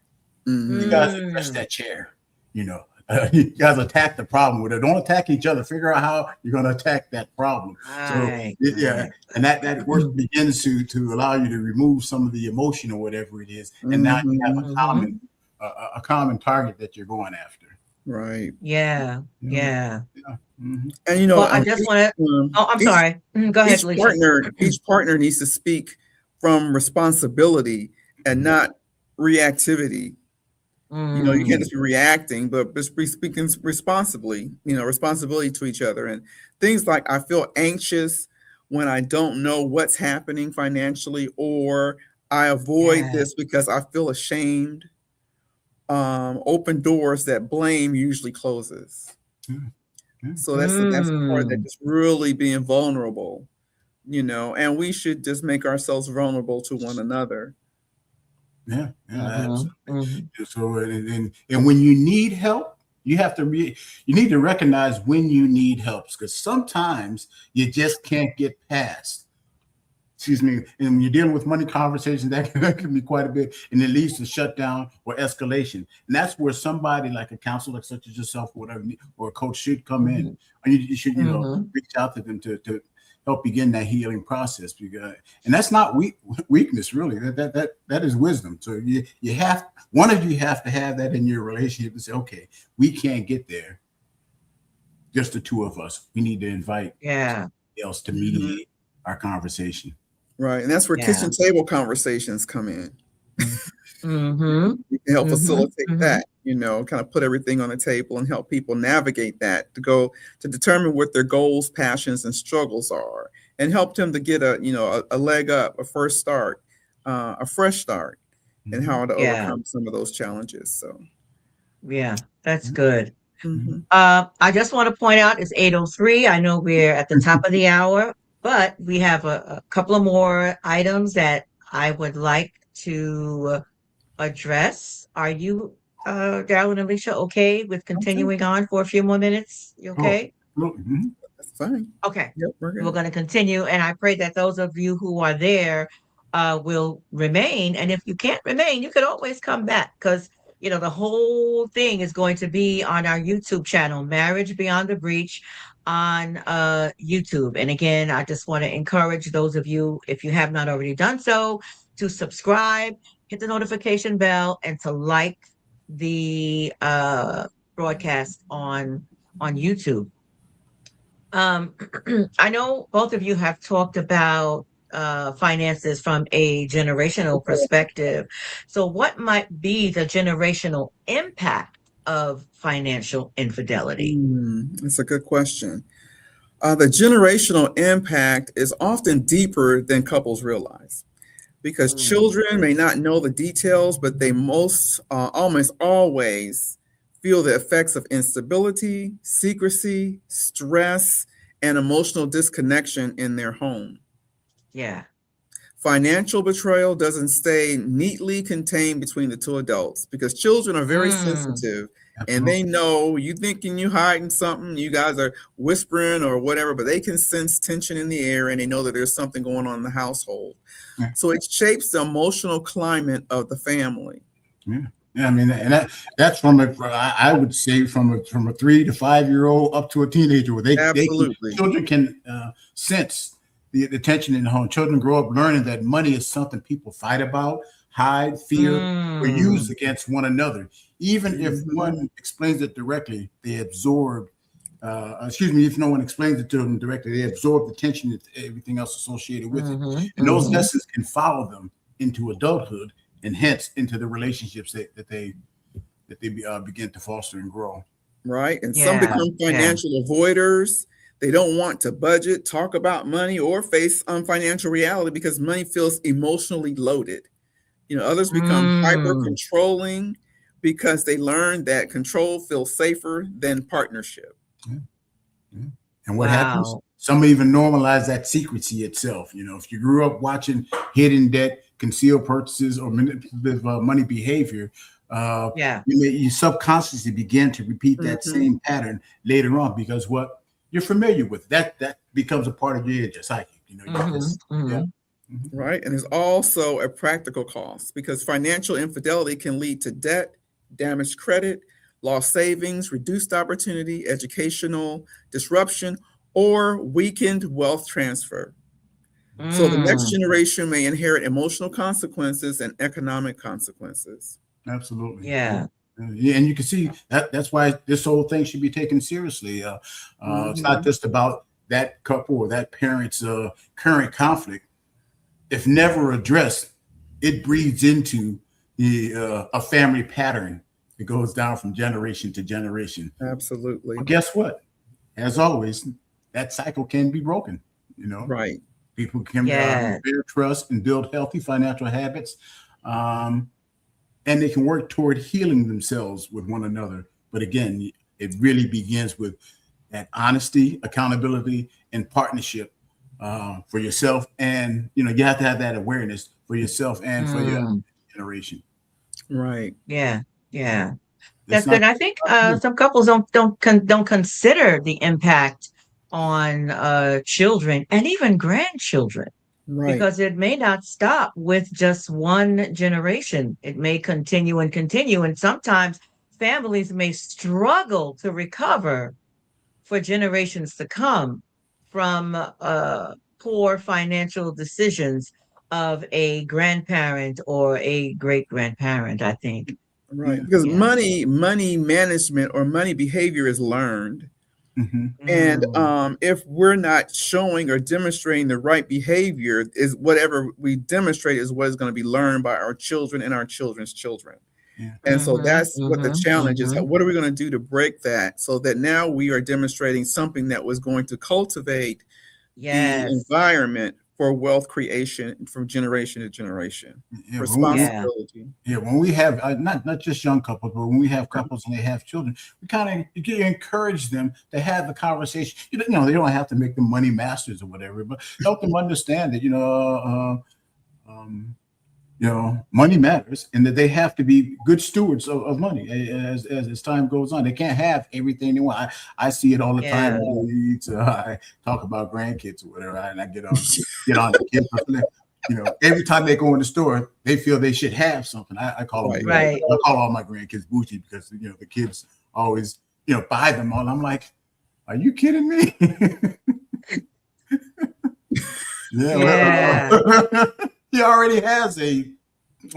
You Mm-hmm. guys address Mm, that chair. You guys attack the problem with it. Don't attack each other. Figure out how you're going to attack that problem. So right, yeah, right. and that work begins to allow you to remove some of the emotion or whatever it is, and now you have Mm-hmm. Hmm. a common target that you're going after. Right. Yeah, Yeah, yeah. yeah. Mm-hmm. And Well, I just want to. Oh, I'm each sorry. Go ahead, each Alicia. partner needs to speak from responsibility and not reactivity. You can't Mm. just be reacting, but just be speaking responsibly, responsibility to each other. And things like, I feel anxious when I don't know what's happening financially, or I avoid Yeah. this because I feel ashamed. Open doors that blame usually closes. Yeah, yeah, So that's the part that Mm. just really being vulnerable, and we should just make ourselves vulnerable to one another. yeah, Mhm. absolutely. Mhm. So and when you need help, you have to you need to recognize when you need help, because sometimes you just can't get past. Excuse me. And when you're dealing with money conversations, that can be quite a bit, and it leads to shutdown or escalation. And that's where somebody like a counselor such as yourself, or whatever, or a coach should come in. Mhm. And you should, Mhm. reach out to them to help begin that healing process. Because, and that's not weakness, really. That is wisdom. So you have, one of you have to have that in your relationship and say, okay, we can't get there, just the two of us. We need to invite Yeah. somebody else to Mhm. mediate our conversation. Right. And that's where Yeah. kitchen table conversations come in. Mhm. You can help Mhm. facilitate Mhm. that, kind of put everything on the table and help people navigate that to determine what their goals, passions, and struggles are, and help them to get a leg up, a first start, a fresh start, and Mm-hmm. how to Yeah. overcome some of those challenges. So, Yeah. That's good. mhm. I just want to point out it's 8:03. I know we're at the top of the hour, but we have a couple of more items that I would like to address. Are you, Darwin and Alicia, okay with Okay, continuing on for a few more minutes? You Oh, okay? absolutely. Mm-hmm. that's fine. Okay. Yep, we're We're good. going to continue, and I pray that those of you who are there will remain. And if you can't remain, you could always come back because the whole thing is going to be on our YouTube channel, Marriage Beyond the Breach, on YouTube. And again, I just want to encourage those of you, if you have not already done so, to subscribe, hit the notification bell, and to like the broadcast on YouTube. Um, I know both of you have talked about finances from a generational perspective. So, what might be the generational impact of financial infidelity? That's a good question. The generational impact is often deeper than couples realize, because Mm, children may not know the details, but they almost always feel the effects of instability, secrecy, stress, and emotional disconnection in their home. yeah. Financial betrayal doesn't stay neatly contained between the two adults, because children are very Mm, sensitive, and they Absolutely. know you thinking you hiding something, you guys are whispering or whatever, but they can sense tension in the air, and they know that there's something going on in the household. Yeah. So it shapes the emotional climate of the family. Yeah. Yeah, I mean, and that's I would say from a 3 to 5 year old up to a teenager, where they can, Absolutely. children can sense the tension in the home. Children grow up learning that money is something people fight about, hide, fear, or use mm, against one another. Even if Hmm. one explains it directly, they absorb. Excuse me, if no one explains it to them directly, they absorb the tension and everything else associated with it, mhm, and those mhm. lessons can follow them into adulthood, and hence into the relationships that they begin to foster and grow. Right. And some Yeah, become yeah. financial avoiders. They don't want to budget, talk about money, or face financial reality because money feels emotionally loaded. Others become hyper Mm, controlling because they learn that control feels safer than partnership. Yeah, yeah. And what happens? wow. Some even normalize that secrecy itself. If you grew up watching hidden debt, concealed purchases, or manipulative money behavior, Yeah. you subconsciously begin to repeat that Hmm. same pattern later on, because what you're familiar with, that becomes a part of your psyche. You Mhm, just, yeah. mhm. Mhm. Right. And there's also a practical cost, because financial infidelity can lead to debt, damaged credit, lost savings, reduced opportunity, educational disruption, or weakened wealth transfer. So the next Mm, generation may inherit emotional consequences and economic consequences. Absolutely. yeah. Yeah, and you can see that's why this whole thing should be taken seriously. It's not Hmm. just about that couple or that parent's current conflict. If never addressed, it breeds into a family pattern It goes down from generation to generation. Absolutely. But guess what? As always, that cycle can be broken. You know, Right. people can Yeah. build trust and build healthy financial habits, um, and they can work toward healing themselves with one another. But again, it really begins with that honesty, accountability, and partnership for yourself. And you have to have that awareness for yourself and for your Mm, generation. Right. yeah. Yeah. It's That's good. not. And I think some couples don't consider the impact on children and even grandchildren, Right. because it may not stop with just one generation. It may continue and continue, and sometimes families may struggle to recover for generations to come from poor financial decisions of a grandparent or a great grandparent, I think. Right. Yeah. Because Yeah. money management or money behavior is learned. Hmm. And Mm, if we're not showing or demonstrating the right behavior, is whatever we demonstrate is what is going to be learned by our children and our children's children. Yeah. And so mm-hmm, that's what the challenge is. mm-hmm. What are we going to do to break that so that now we are demonstrating something that was going to cultivate the Yes. environment for wealth creation from generation to generation? Yeah. Yeah. Responsibility. Yeah, when we have not just young couples, but when we have couples and they have children, we kind of encourage them to have the conversation. They don't have to make them money masters or whatever, but help them understand that money matters, and that they have to be good stewards of money as time goes on. They can't have everything they want. I see it all the time. Yeah. I talk about grandkids or whatever, and I get on the kids. Every time they go in the store, they feel they should have something. I call them, Right. Right. I call all my grandkids bougie because the kids always buy them all. I'm like, are you kidding me? Yeah, Yeah. well, he already has a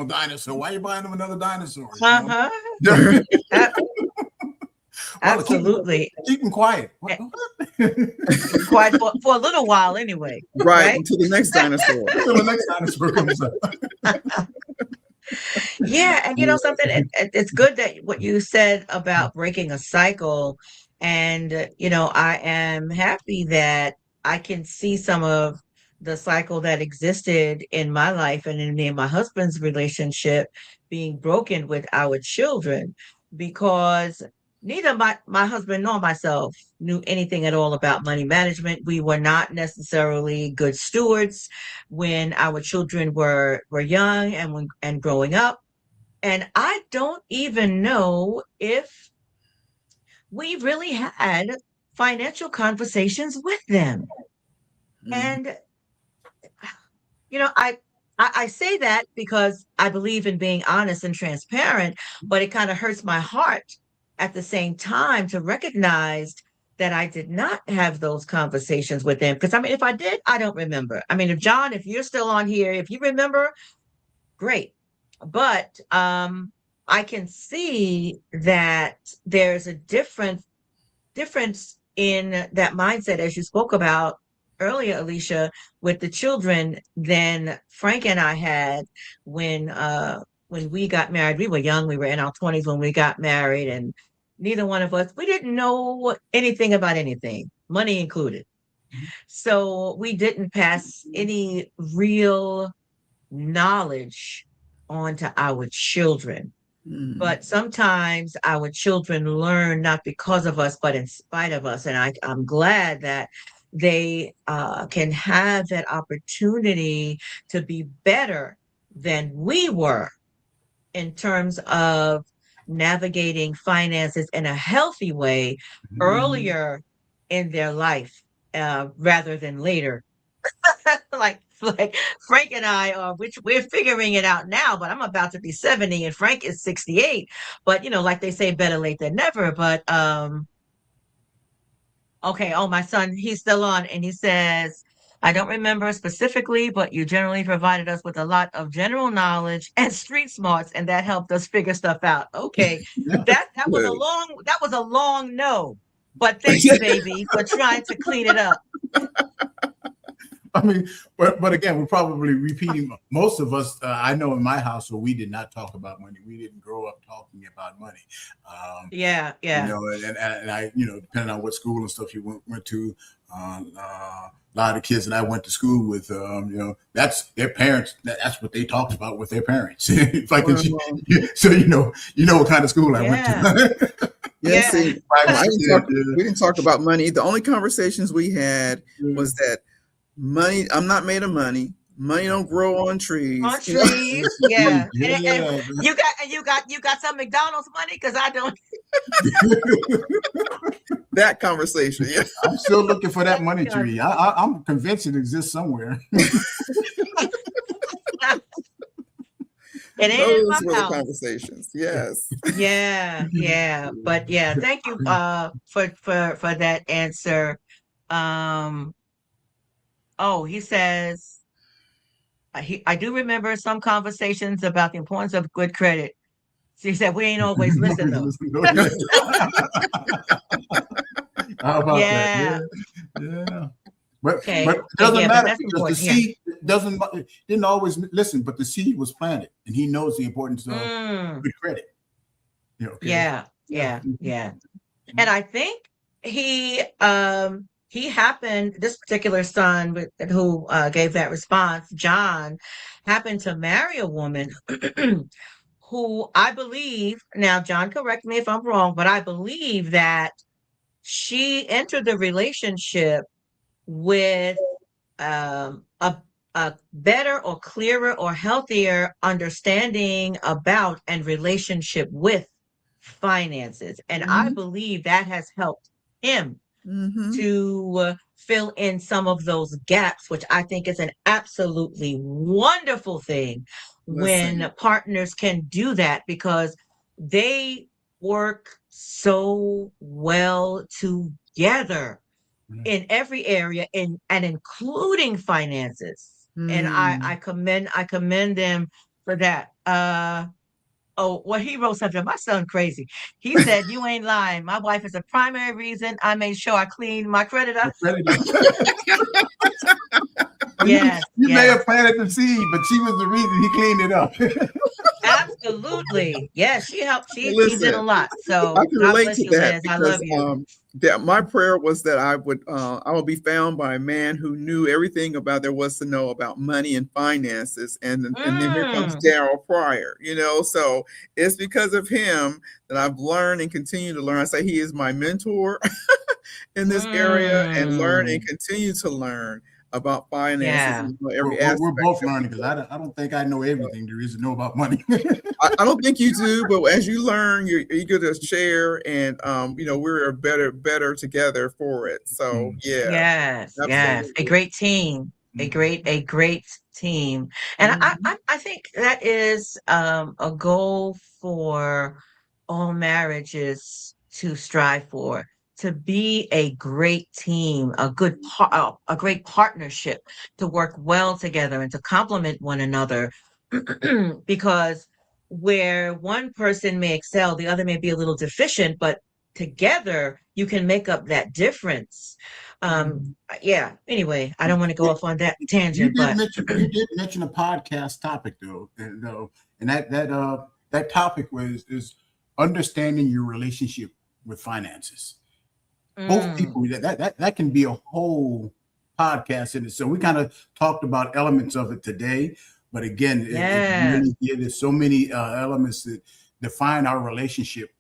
dinosaur. Why are you buying him another dinosaur? Uh-huh. A- Well, Absolutely. keep him quiet. Eh, Quiet for a little while anyway, Right. right? Until the next dinosaur. Until the next dinosaur comes up. Yeah, and something, it's good that what you said about breaking a cycle. And I am happy that I can see some of the cycle that existed in my life and in me and my husband's relationship being broken with our children, because neither my husband nor myself knew anything at all about money management. We were not necessarily good stewards when our children were young and growing up. And I don't even know if we really had financial conversations with them. Mm. And I say that because I believe in being honest and transparent, but it kind of hurts my heart at the same time to recognize that I did not have those conversations with them. Because I mean, if I did, I don't remember. I mean, if you're still on here, if you remember, great. But I can see that there's a difference in that mindset, as you spoke about earlier, Alicia, with the children than Frank and I had when we got married. We were young, we were in our 20s when we got married, and neither one of us, we didn't know anything about anything, money included. So we didn't pass any real knowledge onto our children. Mm. But sometimes our children learn not because of us, but in spite of us. And I'm glad that they can have that opportunity to be better than we were in terms of navigating finances in a healthy way Mhm. earlier in their life rather than later. like Frank and I are, which we're figuring it out now, but I'm about to be 70 and Frank is 68. But like they say, better late than never. But okay, oh, my son, he's still on, and he says, I don't remember specifically, but you generally provided us with a lot of general knowledge and street smarts, and that helped us figure stuff out. Okay. Yeah. Good. That was a long no. But thank you, baby, for trying to clean it up. I mean, but again, we're probably repeating. Most of us, I know in my household, we did not talk about money. We didn't grow up talking about money. Yeah, You yeah. know, and I, you know, depending on what school and stuff you went to, a lot of the kids that I went to school with, you know, that's their parents. That's what they talked about with their parents. It's like, Well, so you know what kind of school I went Yeah. to. yeah, Yeah. see, Private we didn't talk about money. The only conversations we had yeah. was that money, I'm not made of money. Money don't grow on trees. On trees. Yeah. And Yeah. you got some McDonald's money? Because I don't. That conversation. Yeah. I'm still looking for that money tree. I'm convinced it exists somewhere. It ain't in my Those were the house. conversations. Yes. Yeah, yeah. But yeah, thank you for that answer. Um oh, he says I do remember some conversations about the importance of good credit. So he said we ain't always listen though. How about that? Yeah. Yeah. But Okay. it doesn't Yeah, but matter that's because the important. Yeah. seed didn't always listen, but the seed was planted, and he knows the importance of Mm, good credit. You know, okay. yeah, Yeah. yeah, yeah. And I think he happened, this particular son who gave that response, John, happened to marry a woman who I believe, now John, correct me if I'm wrong, but I believe that she entered the relationship with a better or clearer or healthier understanding about and relationship with finances. And I Mm-hmm. believe that has helped him Mm-hmm. to fill in some of those gaps, which I think is an absolutely wonderful thing when Listen. partners can do that because they work so well together in every area and including finances. And Mm. I commend them for that. Oh, well, he wrote something. My son crazy. He said, "You ain't lying. My wife is the primary reason I made sure I cleaned my credit up." Credit. Yes, You may yes, have planted the seed, but she was the reason he cleaned it up. absolutely. Yes, she helped. She did a Listen, lot. I So can God relate bless to you, that Liz. I because love you. that my prayer was that I would be found by a man who knew everything about there was to know about money and finances, and then here comes Mm, Daryl Pryor, you know. So it's because of him that I've learned and continue to learn. I say he is my mentor in this area, and learn and mm. continue to learn about finances Yeah. and every We're aspect both of learning because it. I don't think I know everything there is to know about money. I don't think you do, but as you learn, you're eager to share, and you know, we're better together for it. So Mm, yeah, Yes, yes. A absolutely. great team. A great team. And Mhm. I think that is a goal for all marriages to strive for, to be a great team, a great partnership, to work well together and to complement one another. Because where one person may excel, the other may be a little deficient, but together you can make up that difference. Um, Mhm. yeah, anyway, I don't want to go Well, off on that tangent, but you did mention a podcast topic and that topic is understanding your relationship with finances. Both mm, people that can be a whole podcast in it. So we kind of talked about elements of it today, but again, it yes. really there's so many elements that define our relationship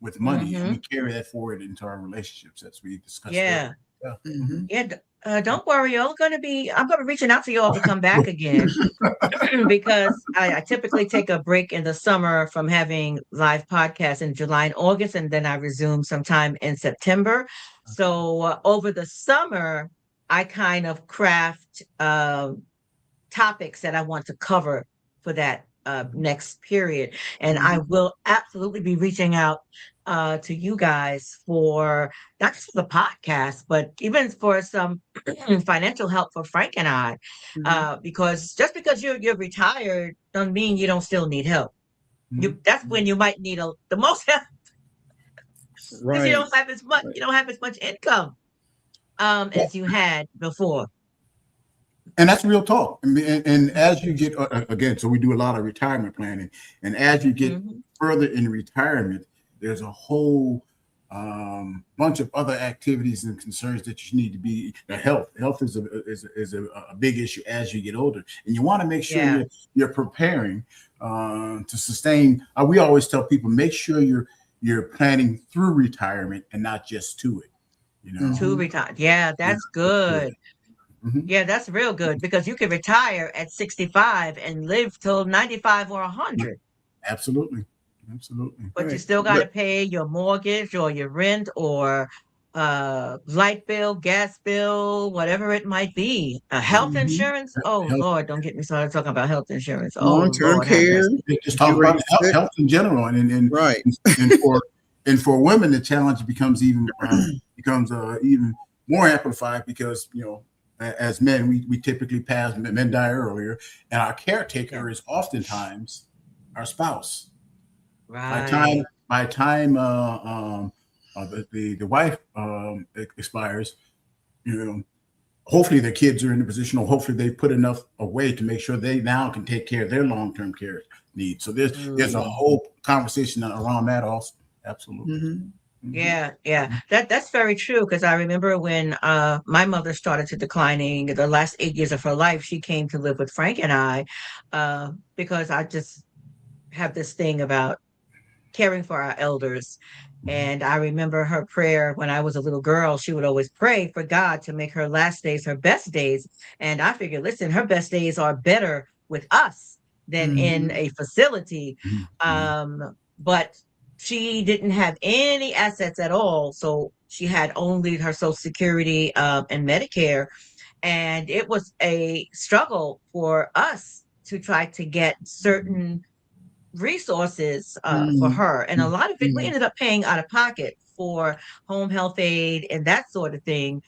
with money, and we Hmm. carry that forward into our relationships as we discussed earlier. Yeah. Yeah. Mhm. Yeah. Don't worry, I'm gonna be reaching out to you all to come back again because I typically take a break in the summer from having live podcasts in July and August, and then I resume sometime in September. So over the summer, I kind of craft topics that I want to cover for that next period. And I Mhm. will absolutely be reaching out to you guys for not just for the podcast, but even for some financial help for Frank and I. Mhm. Because just because you're retired doesn't mean you don't still need help. Mhm. That's when you might need the most help because Right. Right. you don't have as much income Well, as you had before. And that's real talk. And as you get again, so we do a lot of retirement planning, and as you get Mhm. further in retirement, there's a whole bunch of other activities and concerns that you need to be. The health is a big issue as you get older, and you want to make sure Yeah. you're preparing to sustain. We always tell people make sure you're planning through retirement and not just to it. You know, To Mm-hmm. retire. Yeah, yeah, that's yeah. good. Mhm. Yeah, that's real good because you can retire at 65 and live till 95 or 100, Absolutely, absolutely. but you Right. still got to But pay your mortgage or your rent or light bill, gas bill, whatever it might be. Health mhm. insurance. Oh Health, Lord, don't get me started talking about health insurance. Oh Long-term Lord, have care, mercy. just if you talk were about sick, health in general, right. and for women, the challenge becomes even more amplified because as men, we typically pass, men die earlier, and our Yeah, caretaker is oftentimes our spouse. By time right. by time the wife expires, you know, hopefully their kids are in a position, or hopefully they put enough away to make sure they now can take care of their long-term care needs. So there's a Mm. whole conversation around that also. Absolutely. Mhm. Hmm. Yeah, yeah. That's very true because I remember when my mother started to declining the last 8 years of her life, she came to live with Frank and I because I just have this thing about caring for our elders. And I remember her prayer when I was a little girl. She would always pray for God to make her last days her best days. And I figured, listen, her best days are better with us than in Mhm. a facility. Hmm. But she didn't have any assets at all. So she had only her Social Security and Medicare. And it was a struggle for us to try to get certain resources for Mm. her. And a lot of it we Mhm. ended up paying out of pocket for home health aid and that sort of thing.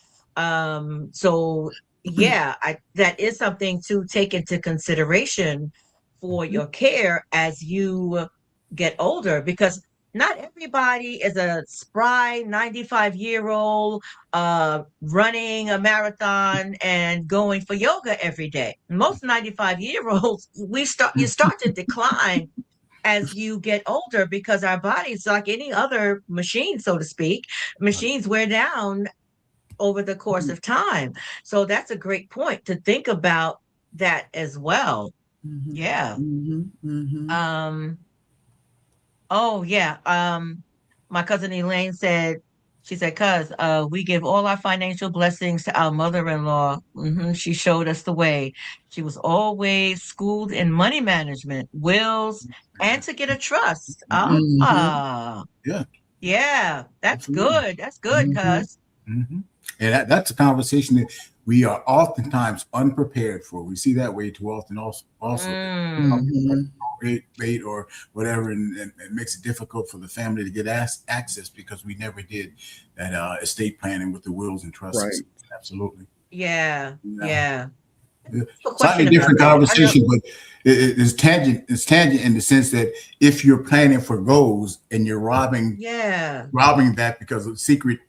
So yeah, that is something to take into consideration for your care as you get older because not everybody is a spry 95-year-old running a marathon and going for yoga every day. Most 95-year-olds you start to decline as you get older because our bodies, like any other machine, so to speak, machines wear down over the course Mhm. of time. So that's a great point to think about that as well. Mhm. Yeah. Mhm. Mhm. Um, oh yeah. My cousin Elaine said, she said, cuz we give all our financial blessings to our mother-in-law. She showed us the way. She was always schooled in money management, wills, and to get a trust. Mhm. Yeah, Yeah, that's absolutely. good. That's good, Mhm. cuz. Hmm. And that's a conversation that we are oftentimes unprepared for. We see that way too often. Also, Mm, Mhm. rate or whatever, and it makes it difficult for the family to get access because we never did that estate planning with the wills and trusts. Right. Absolutely. yeah, Yeah. yeah. Yeah. A Slightly question about different that. I know. conversation, but it's tangent. It's tangent in the sense that if you're planning for goals and you're Yeah. robbing that because of secret,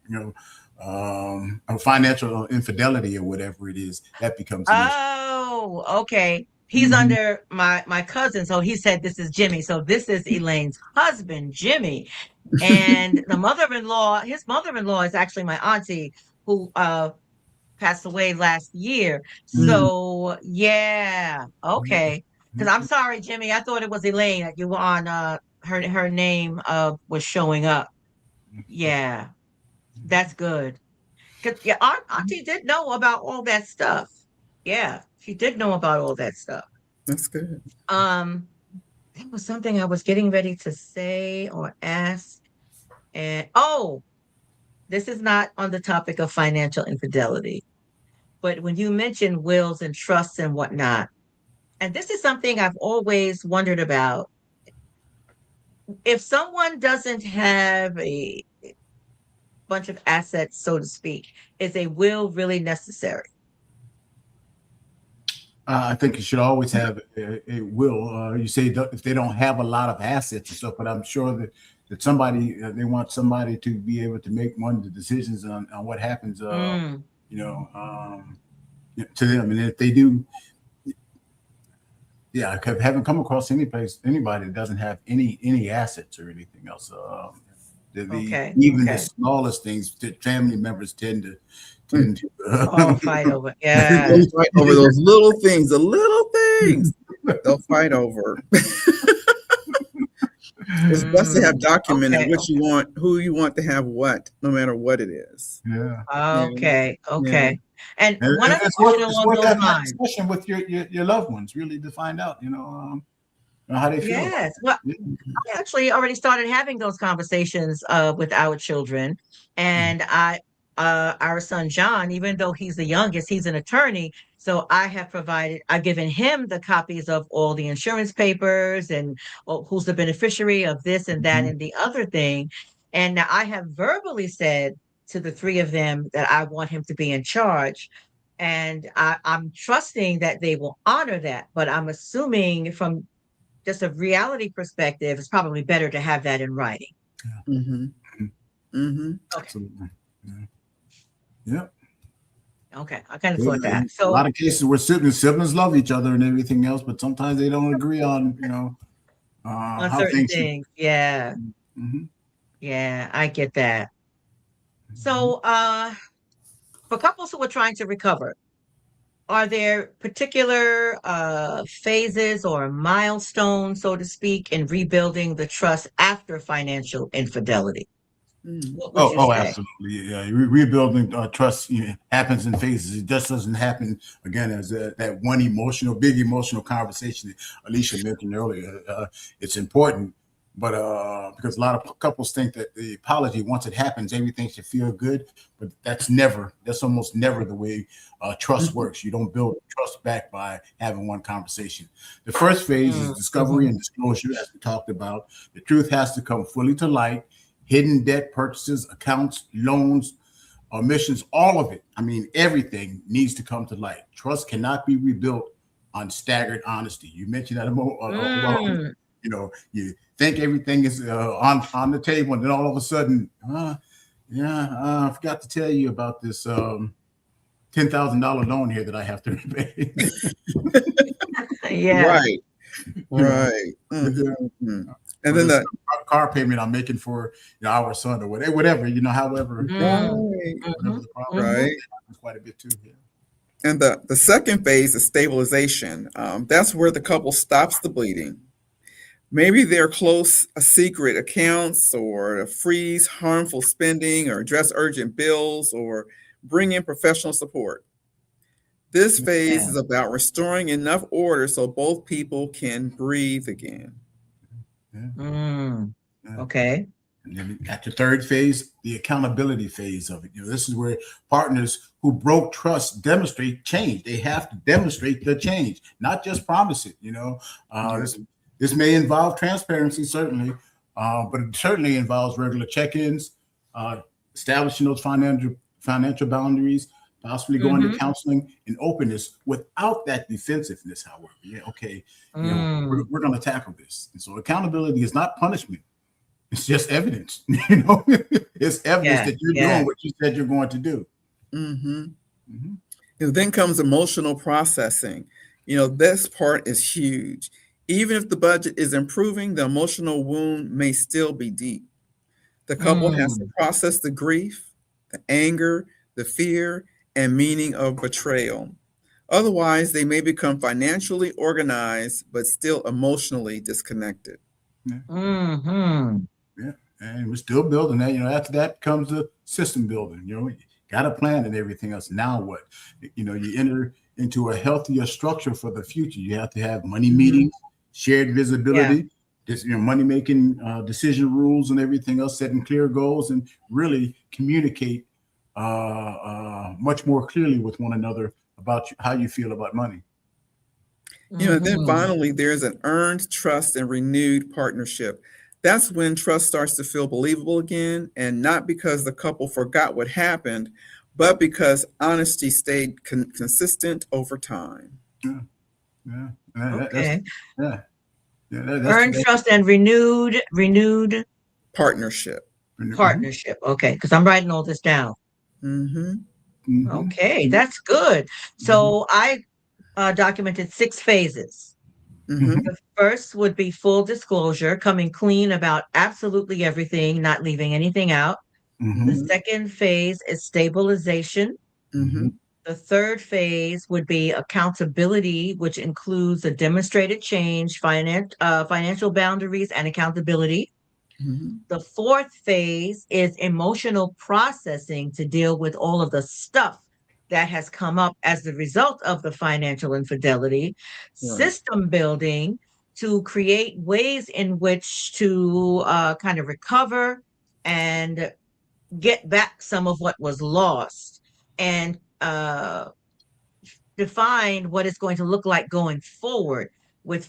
of financial infidelity or whatever it is, that becomes an issue. Oh, okay. He's Hmm. under my cousin, so he said this is Jimmy. So this is Elaine's husband, Jimmy. And the mother-in-law, his mother-in-law is actually my auntie who passed away last year. Mhm. So yeah, okay. Because I'm sorry, Jimmy. I thought it was Elaine that you were on. Her name was showing up. Yeah, that's good. Because yeah, our auntie did know about all that stuff. Yeah, she did know about all that stuff. That's good. Um, that was something I was getting ready to say or ask. And oh, this is not on the topic of financial infidelity, but when you mentioned wills and trusts and whatnot, and this is something I've always wondered about. If someone doesn't have a bunch of assets, so to speak, is a will really necessary? I think you should always have a will. You say if they don't have a lot of assets and stuff, but I'm sure that somebody they want somebody to be able to make one of the decisions on what happens. Mm, You know, um, to them. And if they do, yeah, I haven't come across anybody that doesn't have any assets or anything else. Okay. Even the Okay. smallest things that family members Mm. tend to Oh, fight over. They Yeah. fight over those little things, the little things they'll fight over. It's best to have documented Okay. what you want, who you want to have what, no matter what it is. yeah. Yeah, Okay. yeah. Okay. And And one other it's question worth along those having that lines. discussion with your loved ones, really, to find out, how they feel about Yes. Well, it. I actually already started having those conversations with our children, Mhm. and our son John, even though he's the youngest, he's an attorney. So I've given him the copies of all the insurance papers and who's the beneficiary of this and that Mhm. and the other thing. And now I have verbally said to the three of them that I want him to be in charge. And I'm trusting that they will honor that, but I'm assuming from just a reality perspective, it's probably better to have that in writing. Yeah. Mm-hmm. Mhm. Mm-hmm. Okay. Absolutely. Yeah. Yeah. Okay. I kind of Yeah, thought that. in a So lot of cases where siblings love each other and everything else, but sometimes they don't agree on, on how certain things should. things, yeah, Mm-hmm. yeah, I get that. Mm-hmm. So for couples who are trying to recover, are there particular phases or milestones, so to speak, in rebuilding the trust after financial infidelity? Mm. What would Oh, you oh, say? absolutely. Yeah, rebuilding trust, happens in phases. It just doesn't happen again as that one big emotional conversation that Alicia mentioned earlier. It's important, but because a lot of couples think that the apology, once it happens, everything should feel good, but that's almost never the way trust Mhm. works. You don't build trust back by having one conversation. The first phase is discovery Mm-hmm. and disclosure, as we talked about. The truth has to come fully to light. Hidden debt purchases, accounts, loans, omissions, all of it. I mean, everything needs to come to light. Trust cannot be rebuilt on staggered honesty. You mentioned that a while ago. Mm. You think everything is on the table, and then all of a sudden, I forgot to tell you about this $10,000 loan here that I have to repay. Yeah. Right, you know, right. Mm-hmm. And or then this the car payment I'm making for our son or whatever, however, Mm. right, Mm-hmm. whatever the problem is, Mm-hmm. right. that happens quite a bit too. Yeah. And the second phase is stabilization. That's where the couple stops the bleeding. Maybe they're close a secret accounts or freeze harmful spending or address urgent bills or bring in professional support. This phase Yeah. is about restoring enough order so both people can breathe again. Yeah. Mm. Yeah. Okay. And then at the third phase, the accountability phase of it. This is where partners who broke trust demonstrate change. They have to demonstrate the change, not just promise it. Yeah. This may involve transparency, certainly, but it certainly involves regular check-ins, uh, establishing those financial boundaries, possibly going to Mm-hmm. counseling and openness without that defensiveness. However, yeah, okay, Mm. we're going to tackle this. And so accountability is not punishment. It's just evidence, It's evidence Yeah. that you're Yeah. doing what you said you're going to do. Mm-hmm. Mhm. And then comes emotional processing. This part is huge. Even if the budget is improving, the emotional wound may still be deep. The couple has to Mm. process the grief, the anger, the fear, and meaning of betrayal. Otherwise, they may become financially organized, but still emotionally disconnected. Yeah, Mm-hmm. yeah. And we're still building that. After that comes the system building. You got a plan and everything else. Now what? You enter into a healthier structure for the future. You have to have money Mhm. meetings, shared Yeah. visibility, money making decision rules and everything else, setting clear goals, and really communicate much more clearly with one another about how you feel about money. Then Mm-hmm. finally, there's an earned trust and renewed partnership. That's when trust starts to feel believable again, and not because the couple forgot what happened, but because honesty stayed consistent over time. Yeah, yeah, that's Okay. yeah, yeah. Earned trust and renewed Partnership. Mhm. partnership. Okay, because I'm writing all this down. Hmm. Okay, that's good. So I documented 6 phases. Mm-hmm. The first would be full disclosure, coming clean about absolutely everything, not leaving anything out. The Mm-hmm. second phase is stabilization. Mm-hmm. The third phase would be accountability, which includes a demonstrated change, financial boundaries, and accountability. Mm-hmm. The fourth phase is emotional processing to deal with all of the stuff that has come up as the result of the financial infidelity. Right. System building to create ways in which to kind of recover and get back some of what was lost, and define what it's going to look like going forward with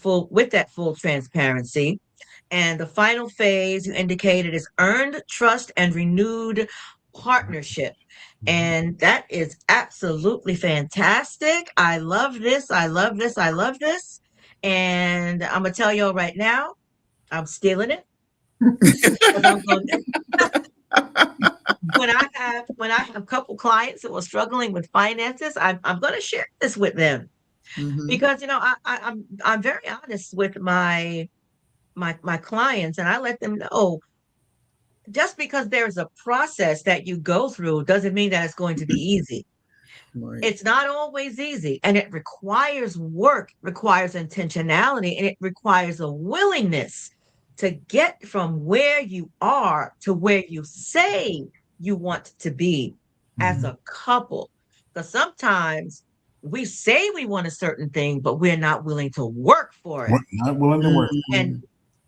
that full transparency. And the final phase you indicated is earned trust and renewed partnership. And that is absolutely fantastic. I love this. I love this. I love this. And I'm gonna tell y'all right now, I'm stealing it because I'm going when I have a couple clients who are struggling with finances, I'm going to share this with them Mm-hmm. because I'm very honest with my clients, and I let them know just because there's a process that you go through doesn't mean that it's going to be easy. Right. It's not always easy, and it requires work, requires intentionality, and it requires a willingness to get from where you are to where you say you want to be as a couple. Because sometimes we say we want a certain thing, but we're not willing to work for it. Not willing to work. And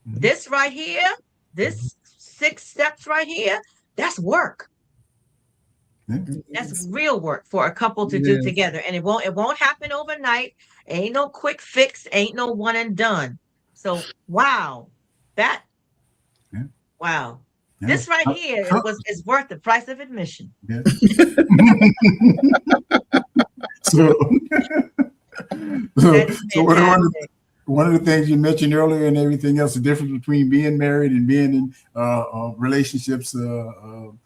Mm-hmm. this right here, this 6 steps right here, that's work. Yeah. That's Yes. real work for a couple to do Yes. together. And it won't happen overnight. Ain't no quick fix, ain't no one and done. So wow, that Yeah. wow. Yeah. This right here is worth the price of admission. Yeah. so, That is so fantastic. one of the things you mentioned earlier and everything else, the difference between being married and being in relationships. Well,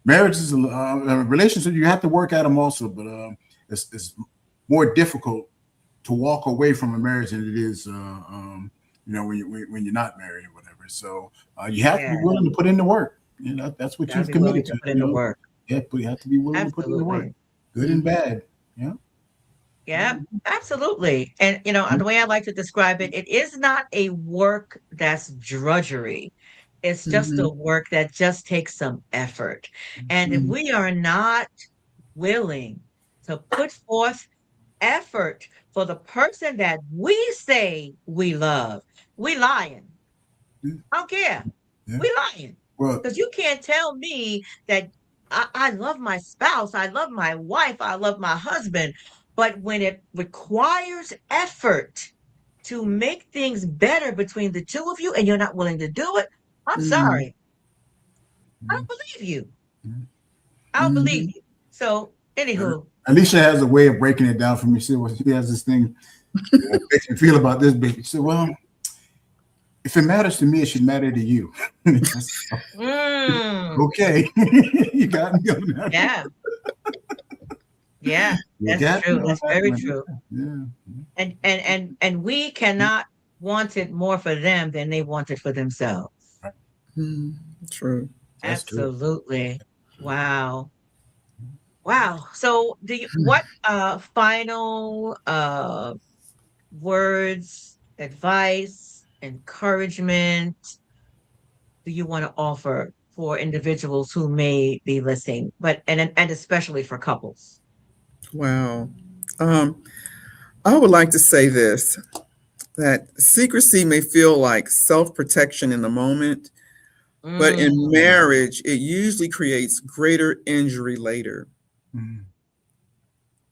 marriage is a relationship. You have to work at them also, but it's more difficult to walk away from a marriage than it is, when you're not married or whatever. So you have to be Yeah, willing to put in the work. That's what gotta you've be willing committed to to. put in the work. Yeah, but you have to be willing to put in the work, Absolutely. good and bad. Yeah. Yeah, absolutely. And the way I like to describe it, it is not a work that's drudgery. It's just Mm-hmm. a work that just takes some effort. And if Mm-hmm. we are not willing to put forth effort for the person that we say we love, we lying. Yeah. I don't care. Yeah. We lying. Well, Because you can't tell me that I love my spouse, I love my wife, I love my husband. But when it requires effort to make things better between the two of you and you're not willing to do it, I'm Mm-hmm. sorry. I don't believe you. I don't believe Mm-hmm. you. So, anywho, Alicia has a way of breaking it down for me. She has this thing that makes me feel about this baby. She said, well, if it matters to me, it should matter to you. mm, Okay. You got me on that. yeah, yeah, You that's got me true. on That's that very one. true. Yeah. And we cannot want it more for them than they want it for themselves. Mm-hmm. True. That's true. Absolutely. Wow. Wow. So what final words, advice, encouragement do you want to offer for individuals who may be listening, but and especially for couples? Wow. Um, I would like to say this, that secrecy may feel like self-protection in the moment, but in Mm, marriage, it usually creates greater injury later. Mhm.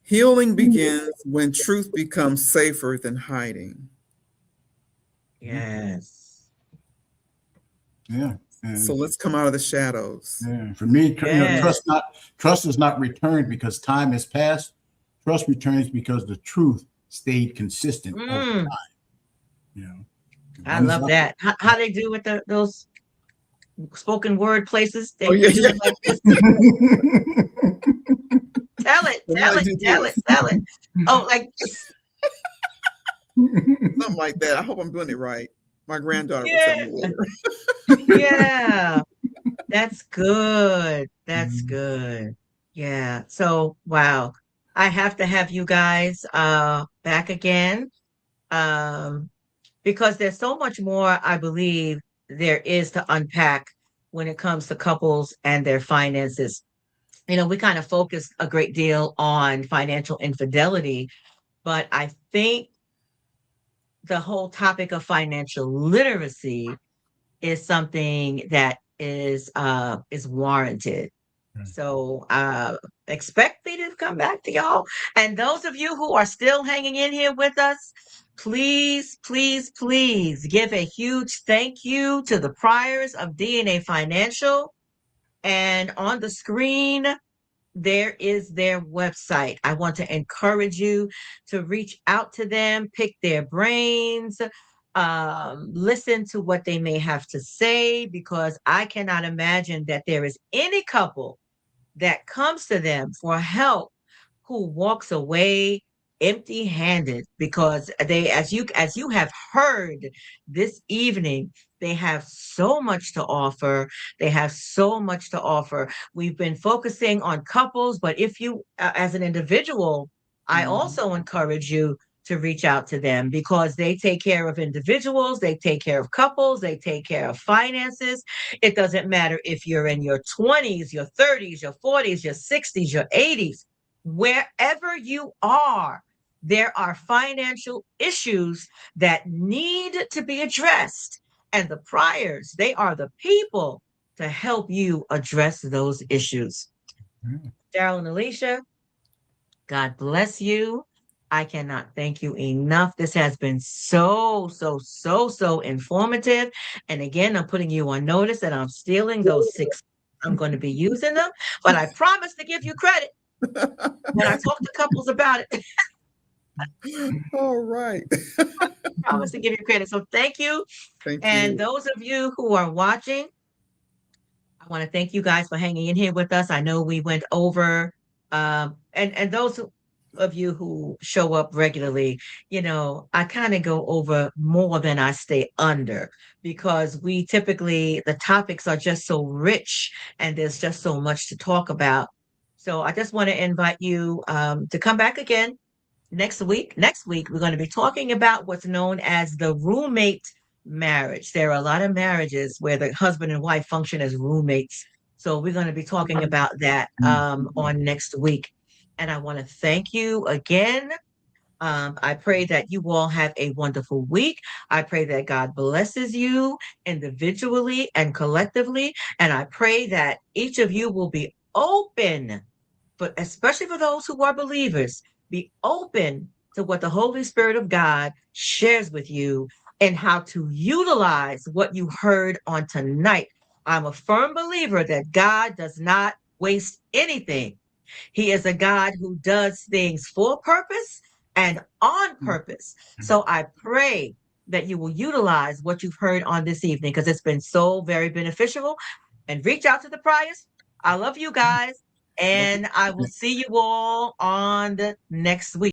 Healing begins when truth becomes safer than hiding. yes. Yeah. So And let's come out of the shadows. yeah, for me, Yes. trust is not returned because time has passed. Trust returns because the truth stayed consistent over Mm, time. I love that. How they do with those spoken word places. Oh, They yeah, do yeah. it like this. Tell it, tell Somebody it, do tell it, this. tell it. Oh, like this. Something like that. I hope I'm doing it right. My granddaughter will tell Yeah, me later. yeah. That's good. That's good. Yeah. So, wow. I have to have you guys back again. Um because there's so much more I believe there is to unpack when it comes to couples and their finances. We kind of focus a great deal on financial infidelity, but I think the whole topic of financial literacy is something that is warranted. So expect me to come back to y'all. And those of you who are still hanging in here with us, please, please, please give a huge thank you to the priors of DNA Financial. And on the screen, there is their website. I want to encourage you to reach out to them, pick their brains, listen to what they may have to say, because I cannot imagine that there is any couple that comes to them for help who walks away empty-handed, because they, as you have heard this evening, they have so much to offer. They have so much to offer. We've been focusing on couples, but if you as an individual, I Mhm. also encourage you to reach out to them, because they take care of individuals, they take care of couples, they take care of finances. It doesn't matter if you're in your 20s, your 30s, your 40s, your 60s, your 80s, wherever you are, there are financial issues that need to be addressed. And the priors, they are the people to help you address those issues. Daryl and Alicia, God bless you. I cannot thank you enough. This has been so, so, so, so informative. And again, I'm putting you on notice that I'm stealing those 6. I'm going to be using them, but I promise to give you credit when I talk to couples about it. All right. I promise to give you credit. So thank you. Thank And you. those of you who are watching, I want to thank you guys for hanging in here with us. I know we went over, and those of you who show up regularly, I kind of go over more than I stay under, because we typically, the topics are just so rich and there's just so much to talk about. So I just want to invite you to come back again next week. Next week, we're going to be talking about what's known as the roommate marriage. There are a lot of marriages where the husband and wife function as roommates. So we're going to be talking about that on next week. And I want to thank you again. I pray that you all have a wonderful week. I pray that God blesses you individually and collectively. And I pray that each of you will be open, but especially for those who are believers, be open to what the Holy Spirit of God shares with you and how to utilize what you heard on tonight. I'm a firm believer that God does not waste anything. He is a God who does things for purpose and on purpose. So I pray that you will utilize what you've heard on this evening, because it's been so very beneficial. And reach out to the priors. I love you guys. Love And I will you. see you all on the next week.